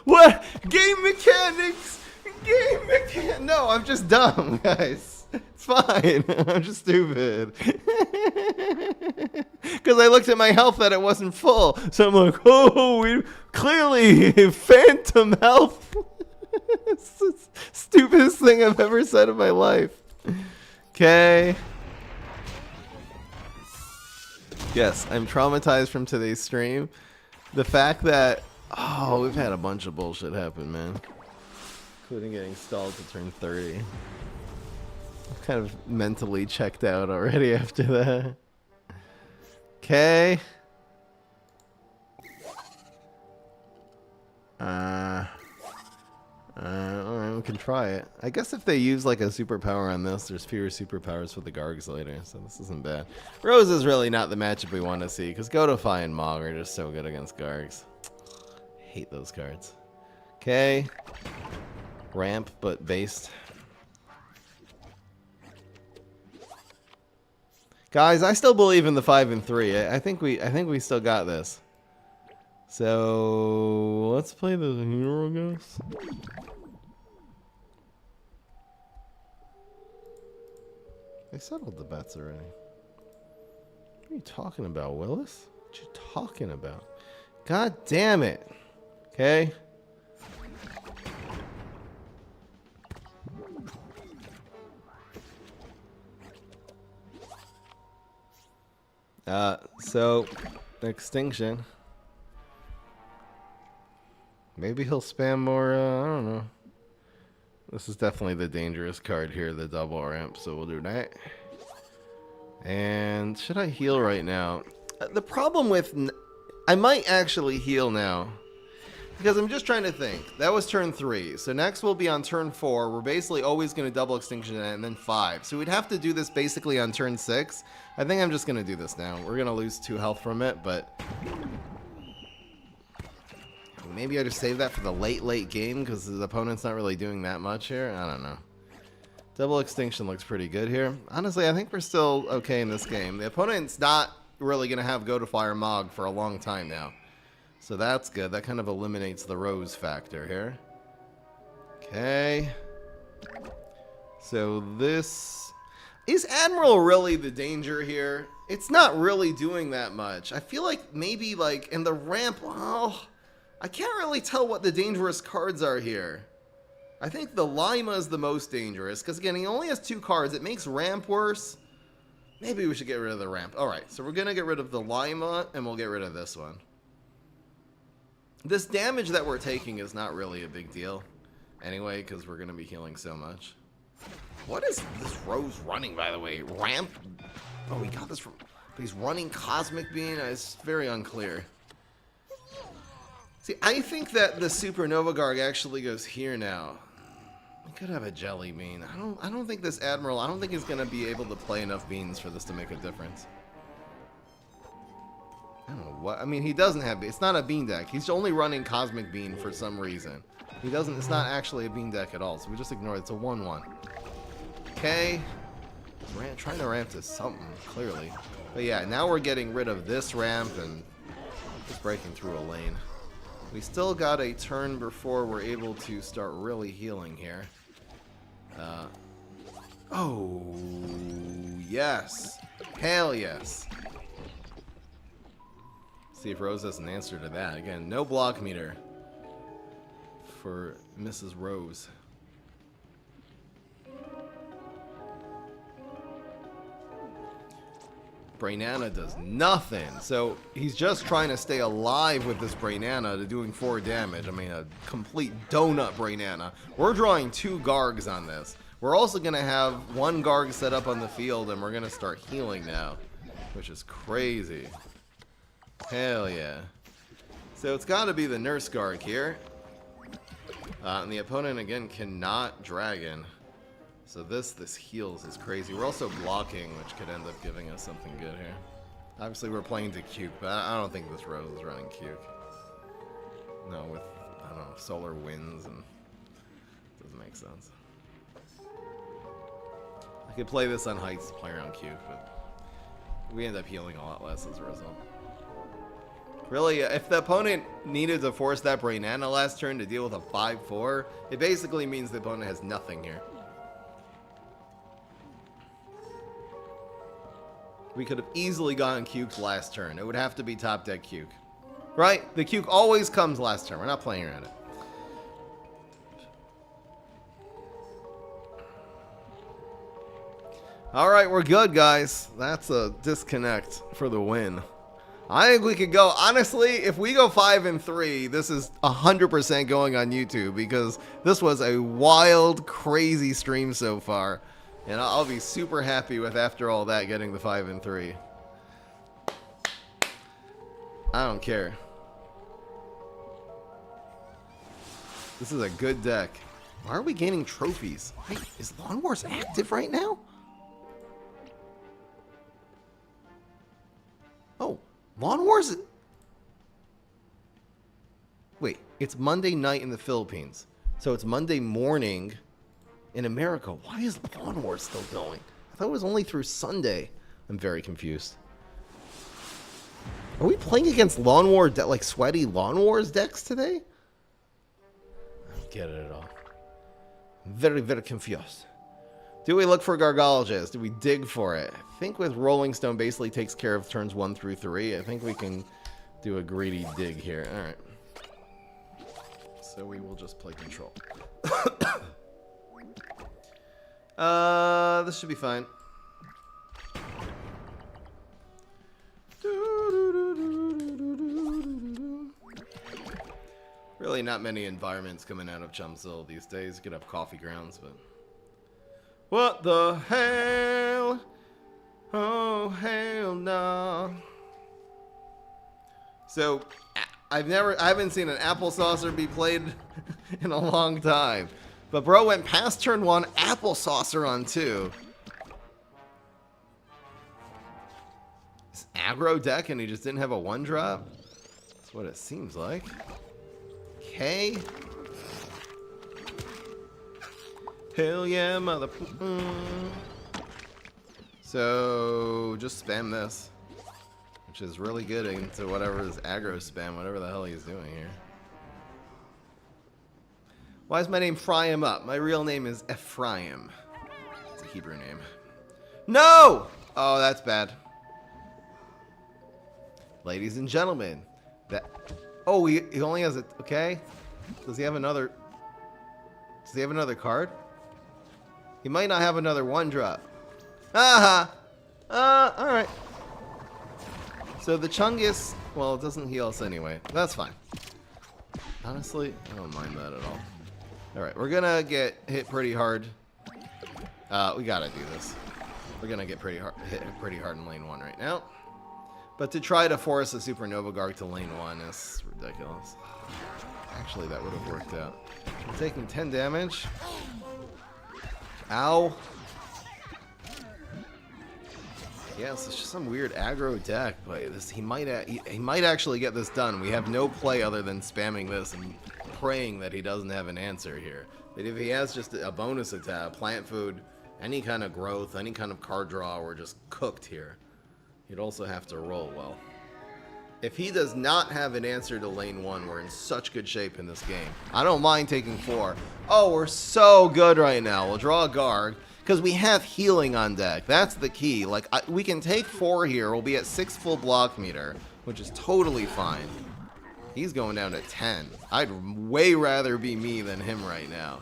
what? Game mechanics! Game mechanics! No, I'm just dumb, guys. It's fine. I'm just stupid. Because I looked at my health that it wasn't full. So I'm like, oh, we clearly phantom health. It's the stupidest thing I've ever said in my life. Okay. Yes, I'm traumatized from today's stream. The fact that, oh, we've had a bunch of bullshit happen, man. Including getting stalled to turn 30. I'm kind of mentally checked out already after that. Okay. Alright, we can try it. I guess if they use like a superpower on this, there's fewer superpowers for the Gargs later, so this isn't bad. Rose is really not the matchup we want to see, because Godify and Mog are just so good against Gargs. Hate those cards. Okay. Ramp, but based. Guys, I still believe in the 5 and 3. I think we still got this. So let's play the hero ghost. They settled the bets already. What are you talking about, Willis? What are you talking about? God damn it. Okay. So Extinction. Maybe he'll spam more, I don't know. This is definitely the dangerous card here, the double ramp, so we'll do that. And should I heal right now? The problem with... I might actually heal now. Because I'm just trying to think. That was turn 3. So next we'll be on turn 4. We're basically always going to double extinction it, and then 5. So we'd have to do this basically on turn 6. I think I'm just going to do this now. We're going to lose 2 health from it, but... Maybe I just save that for the late game because the opponent's not really doing that much here. I don't know. Double extinction looks pretty good here. Honestly, I think we're still okay in this game. The opponent's not really going to have Godify or Mog for a long time now. So that's good. That kind of eliminates the Rose factor here. Okay. So this... Is Admiral really the danger here? It's not really doing that much. I feel like maybe like in the ramp... Oh... I can't really tell what the dangerous cards are here. I think the Lima is the most dangerous, because again, he only has 2 cards. It makes ramp worse. Maybe we should get rid of the ramp. Alright, so we're going to get rid of the Lima, and we'll get rid of this one. This damage that we're taking is not really a big deal. Anyway, because we're going to be healing so much. What is this Rose running, by the way? Ramp? Oh, we got this from... He's running Cosmic Beam? It's very unclear. See, I think that the Supernova Garg actually goes here now. We could have a Jelly Bean. I don't think this Admiral, I don't think he's going to be able to play enough beans for this to make a difference. I don't know what, I mean, he doesn't have, it's not a bean deck. He's only running Cosmic Bean for some reason. He doesn't, it's not actually a bean deck at all, so we just ignore it. It's a 1-1. Okay. Trying to ramp to something, clearly. But yeah, now we're getting rid of this ramp and just breaking through a lane. We still got a turn before we're able to start really healing here. Oh, yes. Hell yes. See if Rose has an answer to that. Again, no block meter for Mrs. Rose. Brainana does nothing. So he's just trying to stay alive with this Brainana to doing 4 damage. I mean, a complete donut Brainana. We're drawing 2 Gargs on this. We're also going to have 1 Garg set up on the field, and we're going to start healing now, which is crazy. Hell yeah. So it's got to be the Nurse Garg here. And the opponent, again, cannot Dragon. So this heals is crazy. We're also blocking, which could end up giving us something good here. Obviously, we're playing to Cuke, but I don't think this Rose is running Cuke. No, with, I don't know, Solar Winds, and it doesn't make sense. I could play this on Heights to play around Cuke, but we end up healing a lot less as a result. Really, if the opponent needed to force that Brainana last turn to deal with a 5-4, it basically means the opponent has nothing here. We could have easily gotten Cuke last turn. It would have to be top deck Cuke. Right? The Cuke always comes last turn. We're not playing around it. Alright, we're good, guys. That's a disconnect for the win. I think we could go, honestly, if we go 5-3, this is 100% going on YouTube because this was a wild, crazy stream so far. And I'll be super happy with, after all that, getting the 5-3. I don't care. This is a good deck. Why are we gaining trophies? Wait, is Lawn Wars active right now? Oh, Lawn Wars... Wait, it's Monday night in the Philippines. So it's Monday morning in America. Why is Lawn Wars still going? I thought it was only through Sunday. I'm very confused. Are we playing against Lawn War, like sweaty Lawn Wars decks today? I don't get it at all. I'm very, very confused. Do we look for Gargologist? Do we dig for it? I think with Rolling Stone basically takes care of turns 1 through 3. I think we can do a greedy dig here. Alright. So we will just play control. This should be fine. Really not many environments coming out of Chumsill these days. You could have coffee grounds, but... What the hell? Oh, hell no. So, I haven't seen an apple saucer be played in a long time. But bro went past turn 1, apple saucer on 2. This aggro deck and he just didn't have a 1-drop? That's what it seems like. Okay. Hell yeah, mother... So, just spam this. Which is really good into whatever is aggro spam, whatever the hell he's doing here. Why is my name Fry Him Up? My real name is Ephraim. It's a Hebrew name. No! Oh, that's bad. Ladies and gentlemen. That... Oh, he only has a... Okay. Does he have another... Does he have another card? He might not have another 1-drop. Aha! Alright. So the Chungus... Well, it doesn't heal us anyway. That's fine. Honestly, I don't mind that at all. Alright, we're gonna get hit pretty hard. We gotta do this. We're gonna get hit pretty hard in lane 1 right now. But to try to force a Supernova Garg to lane 1 is ridiculous. Actually, that would have worked out. I'm taking 10 damage. Ow. Yes, it's just some weird aggro deck, but this, he might actually get this done. We have no play other than spamming this and praying that he doesn't have an answer here. But if he has just a bonus attack, plant food, any kind of growth, any kind of card draw, we're just cooked here. He'd also have to roll well. If he does not have an answer to lane 1, we're in such good shape in this game. I don't mind taking 4. Oh, we're so good right now. We'll draw a Garg, because we have healing on deck. That's the key. Like, we can take 4 here. We'll be at 6 full block meter, which is totally fine. He's going down to 10. I'd way rather be me than him right now.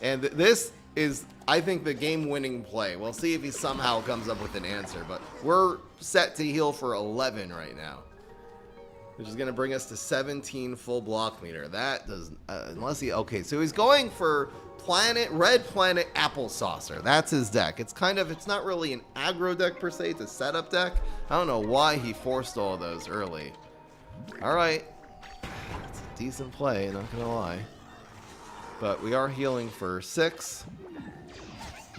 And this is, I think, the game-winning play. We'll see if he somehow comes up with an answer, but we're set to heal for 11 right now, which is going to bring us to 17 full block meter. That does, unless he, okay, so he's going for Red Planet Apple Saucer. That's his deck. It's kind of, it's not really an aggro deck per se, it's a setup deck. I don't know why he forced all those early. All right, it's a decent play, not gonna lie. But we are healing for 6.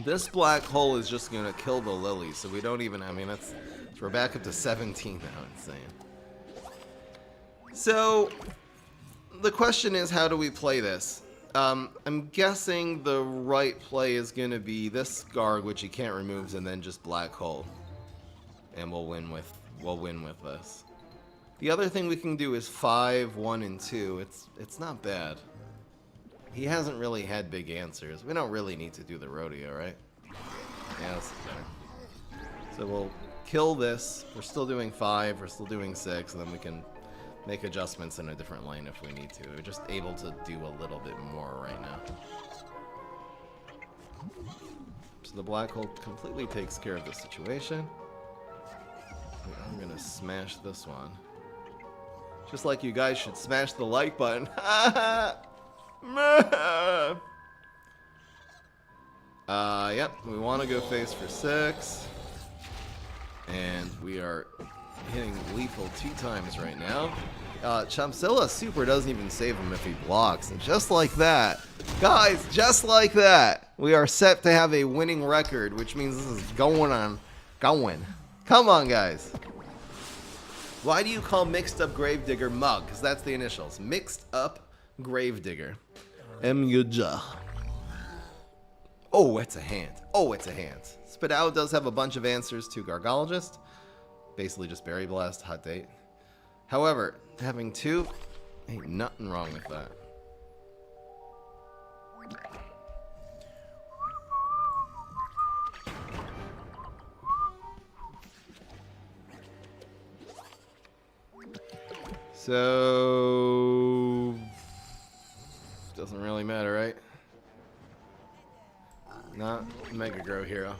This black hole is just gonna kill the lily, so we don't even, I mean, that's, so we're back up to 17 now, insane. So, the question is, how do we play this? I'm guessing the right play is going to be this Garg, which he can't remove, and then just black hole. And we'll win with this. The other thing we can do is 5, 1, and 2. It's not bad. He hasn't really had big answers. We don't really need to do the rodeo, right? Yeah, this is better. So we'll kill this. We're still doing 5, we're still doing 6, and then we can make adjustments in a different lane if we need to. We're just able to do a little bit more right now. So the black hole completely takes care of the situation. I'm gonna smash this one. Just like you guys should smash the like button. Yep, we want to go face for 6. And we are hitting lethal 2 times right now. Chomzilla super doesn't even save him if he blocks. And just like that, guys, just like that, we are set to have a winning record, which means this is going. Come on, guys. Why do you call Mixed Up Gravedigger Mug? Because that's the initials. Mixed Up Gravedigger. M-U-J. Oh, it's a hand. Oh, it's a hand. Spadao does have a bunch of answers to Gargologist. Basically just Berry Blast, Hot Date. However, having 2, ain't nothing wrong with that. So, doesn't really matter, right? Not Mega Grow Hero.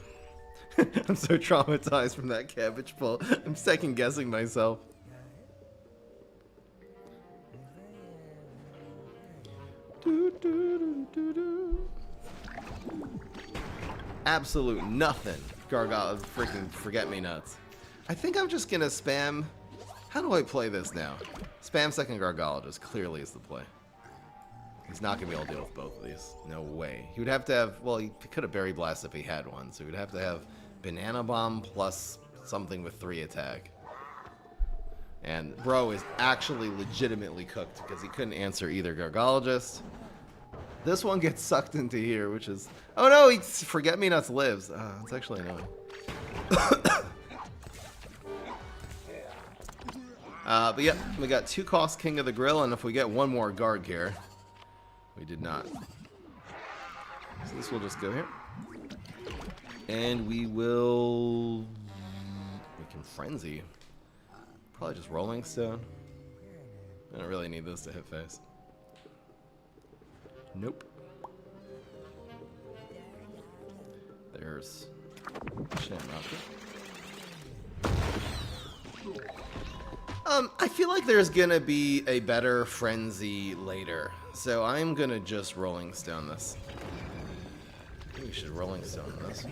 I'm so traumatized from that cabbage pull. I'm second guessing myself. Absolute nothing. Gargoyle, freaking forget-me-nuts. I think I'm just gonna spam. How do I play this now? Spam second Gargologist clearly is the play. He's not going to be able to deal with both of these. No way. He would have to have, well, he could have Berry Blast if he had one. So he would have to have Banana Bomb plus something with 3 attack. And bro is actually legitimately cooked because he couldn't answer either Gargologist. This one gets sucked into here, which is, oh no, he's Forget-Me-Nuts lives. It's actually annoying. But yeah, we got 2 cost King of the Grill, and if we get 1 more guard here, we did not. So this will just go here. And we can Frenzy. Probably just Rolling Stone. I don't really need this to hit face. Nope. There's Shamrocker. I feel like there's gonna be a better Frenzy later, so I'm gonna just Rolling Stone this. I think we should Rolling Stone this.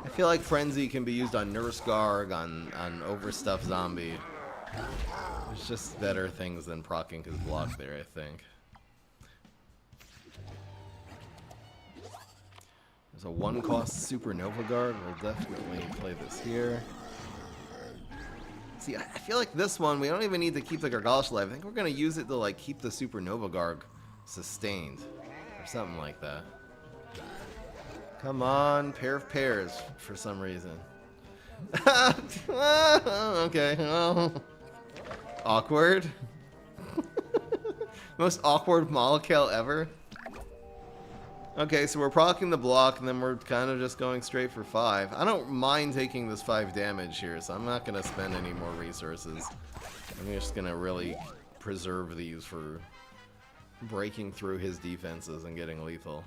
I feel like Frenzy can be used on Nurse Garg, on Overstuffed Zombie. There's just better things than proccing his block there, I think. There's a 1-cost Supernova Guard. We'll definitely play this here. See, I feel like this one, we don't even need to keep the Gargolish alive. I think we're going to use it to, like, keep the Supernova Garg sustained. Or something like that. Come on, pair of pairs, for some reason. Okay, well. Awkward. Most awkward Molekale ever. Okay, so we're proccing the block, and then we're kind of just going straight for 5. I don't mind taking this 5 damage here, so I'm not going to spend any more resources. I'm just going to really preserve these for breaking through his defenses and getting lethal.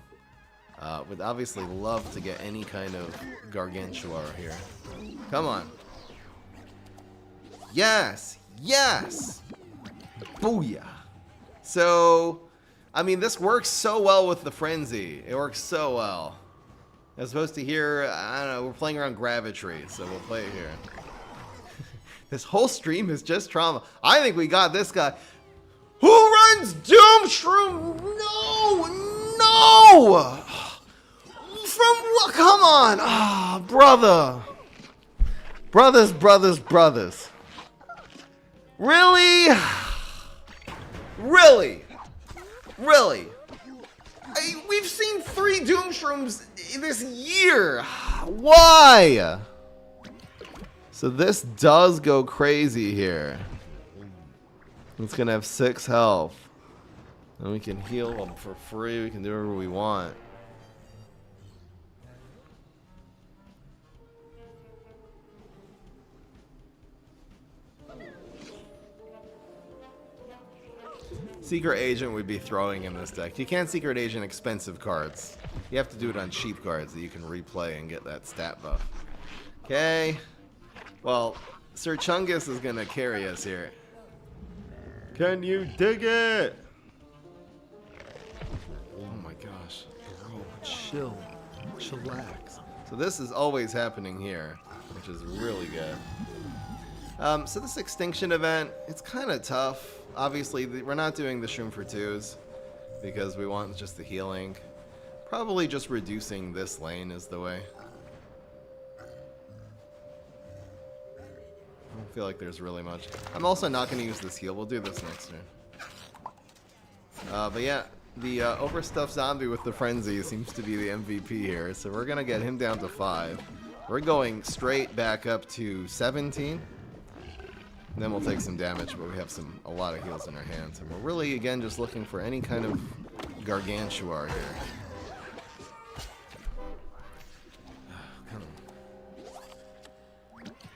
Would obviously love to get any kind of Gargantua here. Come on. Yes! Yes! Booyah! So, I mean, this works so well with the Frenzy. It works so well. As opposed to here, I don't know, we're playing around Gravitry, so we'll play it here. This whole stream is just trauma. I think we got this guy. Who runs Doomshroom? No! No! From what? Come on! Ah, brother. Brothers. Really? Really? We've seen 3 Doomshrooms this year. Why? So this does go crazy here. It's gonna have 6 health. And we can heal them for free. We can do whatever we want. Secret Agent would be throwing in this deck. You can't Secret Agent expensive cards. You have to do it on cheap cards that you can replay and get that stat buff. Okay. Well, Sir Chungus is going to carry us here. Can you dig it? Oh my gosh. Bro, chill. Chillax. So this is always happening here, which is really good. So this Extinction event, it's kind of tough. Obviously, we're not doing the Shroom for 2s because we want just the healing. Probably just reducing this lane is the way. I don't feel like there's really much. I'm also not going to use this heal. We'll do this next turn. But yeah, the overstuffed zombie with the frenzy seems to be the MVP here. So we're going to get him down to 5. We're going straight back up to 17. And then we'll take some damage, but we have a lot of heals in our hands. And we're really, again, just looking for any kind of gargantuar here.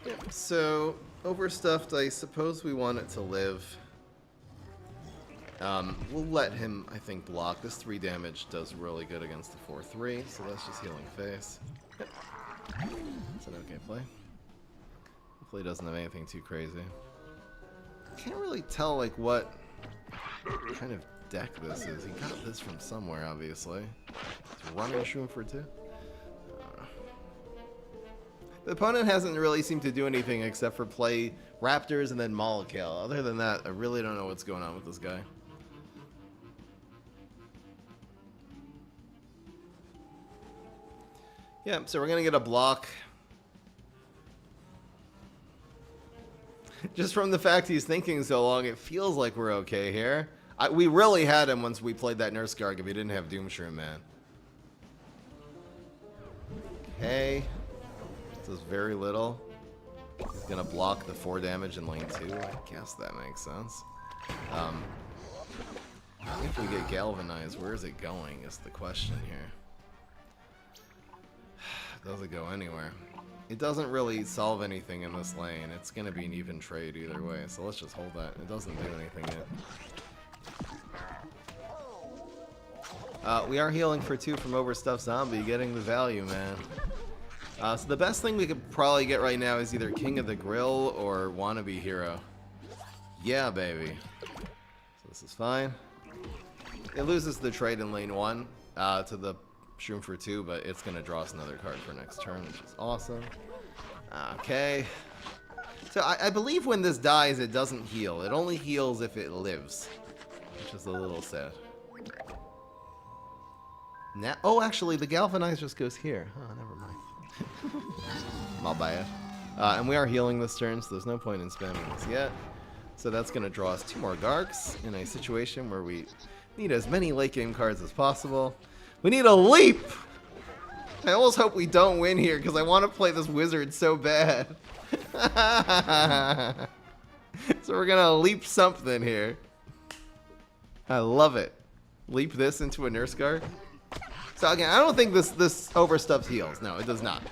Yep, so, overstuffed, I suppose we want it to live. We'll let him, I think, block. This 3 damage does really good against the 4-3, so that's just healing face. Yep. That's an okay play. Hopefully he doesn't have anything too crazy. Can't really tell like what kind of deck this is. He got this from somewhere, obviously. It's running Shroom for 2. The opponent hasn't really seemed to do anything except for play Raptors and then Molekale. Other than that, I really don't know what's going on with this guy. Yeah, so we're gonna get a block. Just from the fact he's thinking so long, it feels like we're okay here. We really had him once we played that Nurse Garg if he didn't have Doomshroom, man. Okay. This is very little. He's gonna block the 4 damage in lane 2. I guess that makes sense. If we get Galvanized, where is it going is the question here. Does it go anywhere? It doesn't really solve anything in this lane. It's going to be an even trade either way, so let's just hold that. It doesn't do anything yet. We are healing for 2 from Overstuffed Zombie, getting the value, man. So the best thing we could probably get right now is either King of the Grill or Wannabe Hero. Yeah, baby. So this is fine. It loses the trade in lane 1 to the Shroom for 2, but it's going to draw us another card for next turn, which is awesome. Okay. So I believe when this dies, it doesn't heal. It only heals if it lives, which is a little sad. Now, oh, actually, the Galvanize just goes here. Oh, never mind. My bad. And we are healing this turn, so there's no point in spamming this yet. So that's going to draw us 2 more Garks in a situation where we need as many late game cards as possible. We need a leap! I almost hope we don't win here because I want to play this wizard so bad. So we're going to leap something here. I love it. Leap this into a Nurse Guard. So again, I don't think this overstuffed heals. No, it does not.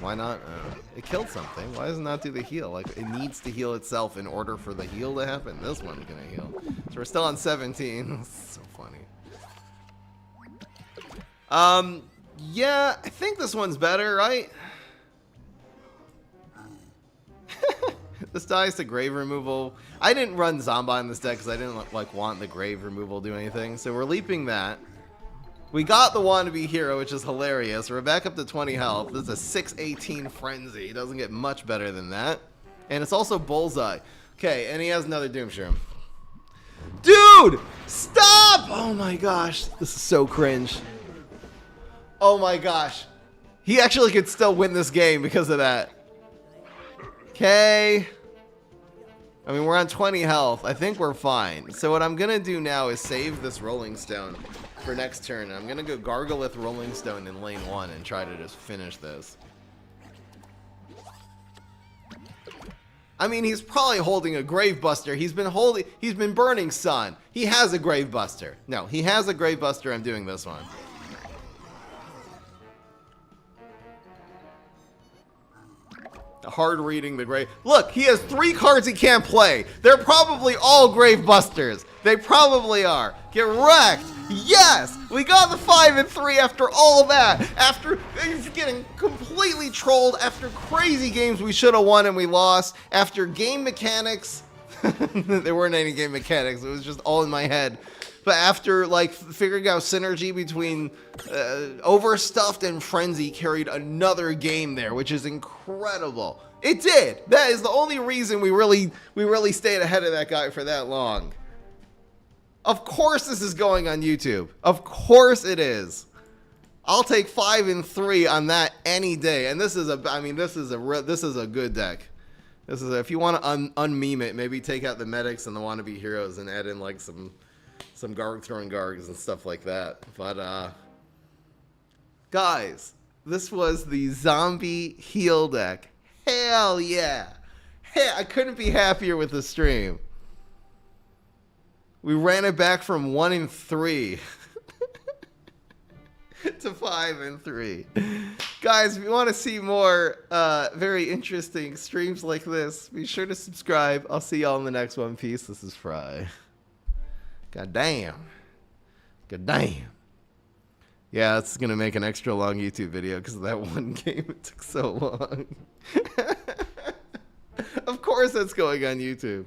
Why not? It killed something. Why does it not do the heal? Like, it needs to heal itself in order for the heal to happen. This one's going to heal. So we're still on 17. So funny. Yeah, I think this one's better, right? This dies to grave removal. I didn't run Zomba in this deck because I didn't like want the grave removal to do anything. So we're leaping that. We got the Wannabe Hero, which is hilarious. We're back up to 20 health. This is a 618 Frenzy. It doesn't get much better than that. And it's also Bullseye. Okay, and he has another Doomshroom. Dude! Stop! Oh my gosh. This is so cringe. Oh my gosh. He actually could still win this game because of that. Okay. I mean, we're on 20 health. I think we're fine. So what I'm going to do now is save this Rolling Stone for next turn. I'm going to go Gargalith Rolling Stone in lane 1 and try to just finish this. I mean, he's probably holding a Gravebuster. He's been burning Sun. He has a Gravebuster. No, he has a Gravebuster. I'm doing this one. Hard reading the grave. Look, he has 3 cards he can't play. They're probably all Gravebusters. They probably are. Get wrecked. Yes, we got the 5-3 after all of that. After getting completely trolled, after crazy games we should have won and we lost, after game mechanics. There weren't any game mechanics. It was just all in my head. But after like figuring out synergy between Overstuffed and Frenzy carried another game there, which is incredible. It did. That is the only reason we really stayed ahead of that guy for that long. Of course this is going on YouTube. Of course it is. I'll take 5-3 on that any day. And this is a good deck. This is if you want to unmeme it, maybe take out the medics and the wannabe heroes and add in like some Garg throwing Gargs and stuff like that. But guys, this was the zombie heal deck. Hell yeah. Hey, I couldn't be happier with the stream. We ran it back from 1-3 to 5-3. Guys, if you want to see more very interesting streams like this, be sure to subscribe. I'll see y'all in the next one. Peace. This is Fry. God damn. God damn. Yeah, it's going to make an extra long YouTube video because of that one game. It took so long. Of course that's going on YouTube.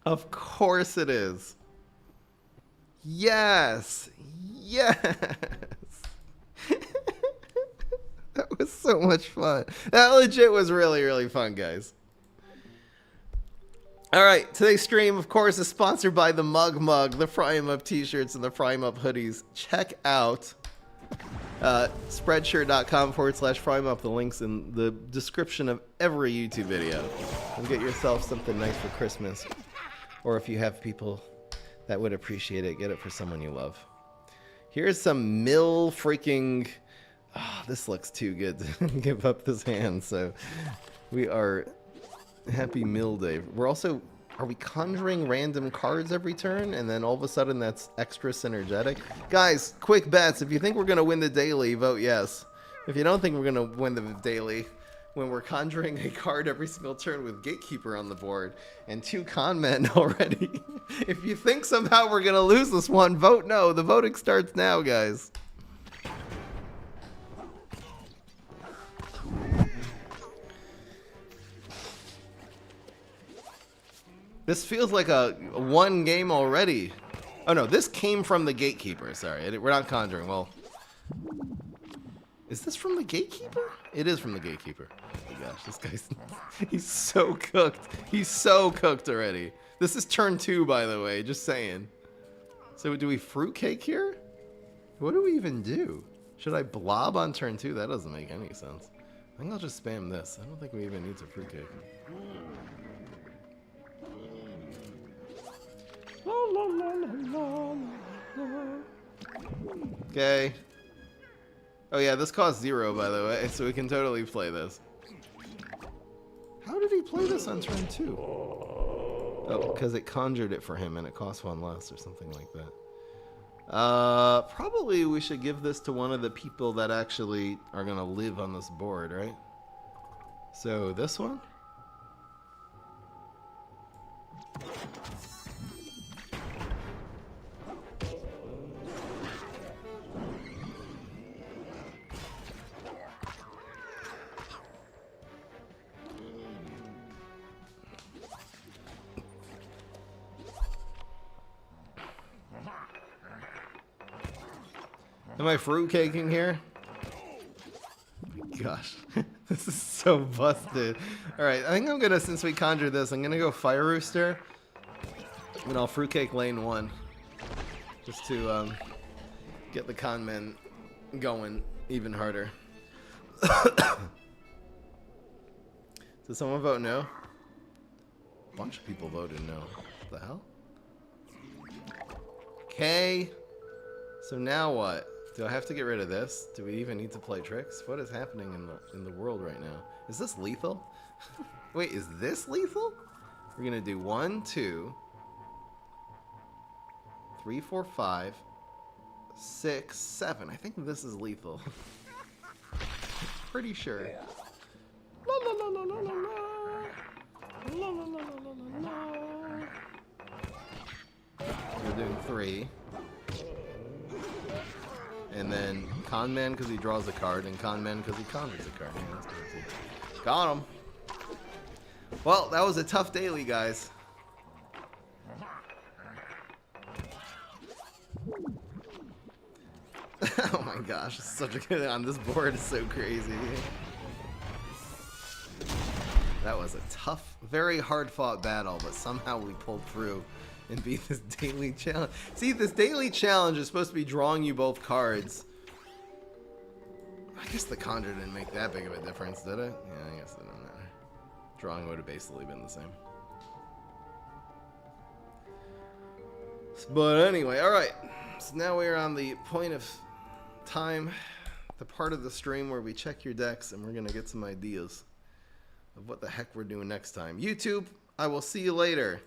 Of course it is. Yes. Yes. That was so much fun. That legit was really, really fun, guys. All right, today's stream, of course, is sponsored by the Mug, the Fry 'em Up t-shirts, and the Fry 'em Up hoodies. Check out spreadshirt.com/Fry 'em Up. The link's in the description of every YouTube video. And get yourself something nice for Christmas. Or if you have people that would appreciate it, get it for someone you love. Here's some mill freaking... Oh, this looks too good to give up this hand, so we are... Happy Mill Day. We're also... Are we conjuring random cards every turn? And then all of a sudden that's extra synergetic? Guys, quick bets. If you think we're going to win the daily, vote yes. If you don't think we're going to win the daily... When we're conjuring a card every single turn with Gatekeeper on the board and 2 con men already. If you think somehow we're going to lose this one, vote no. The voting starts now, guys. This feels like a one game already. Oh no, this came from the Gatekeeper. Sorry, we're not conjuring. Well... Is this from the Gatekeeper? It is from the Gatekeeper. Oh my gosh, this guy's... He's so cooked. He's so cooked already. This is turn 2, by the way, just saying. So do we fruitcake here? What do we even do? Should I blob on turn 2? That doesn't make any sense. I think I'll just spam this. I don't think we even need to fruitcake. Okay. Oh yeah, this costs 0, by the way, so we can totally play this. How did he play this on turn 2? Oh, because it conjured it for him and it costs 1 less or something like that. Probably we should give this to one of the people that actually are going to live on this board, right? So this one? Am I fruitcaking here? Gosh, this is so busted. Alright, I think I'm gonna, since we conjured this, I'm gonna go Fire Rooster. And I'll fruitcake lane 1. Just to get the con men going even harder. Did someone vote no? A bunch of people voted no. What the hell? Okay. So now what? Do I have to get rid of this? Do we even need to play tricks? What is happening in the world right now? Is this lethal? Wait, is this lethal? We're gonna do 1, 2, 3, 4, 5, 6, 7. I think this is lethal. Pretty sure. La la la la la la la. La la la la la la. we're doing 3. And then Con Man because he draws a card, and Con Man because he conjures a card. Yeah, that's good too. Got him. Well, that was a tough daily, guys. Oh my gosh, it's such a good on this board is so crazy. That was a tough, very hard fought battle, but somehow we pulled through and beat this daily challenge. See, this daily challenge is supposed to be drawing you both cards. I guess the conjure didn't make that big of a difference, did it? Yeah, I guess it didn't matter. Drawing would have basically been the same. But anyway, alright. So now we're on the point of time, the part of the stream where we check your decks and we're going to get some ideas of what the heck we're doing next time. YouTube, I will see you later.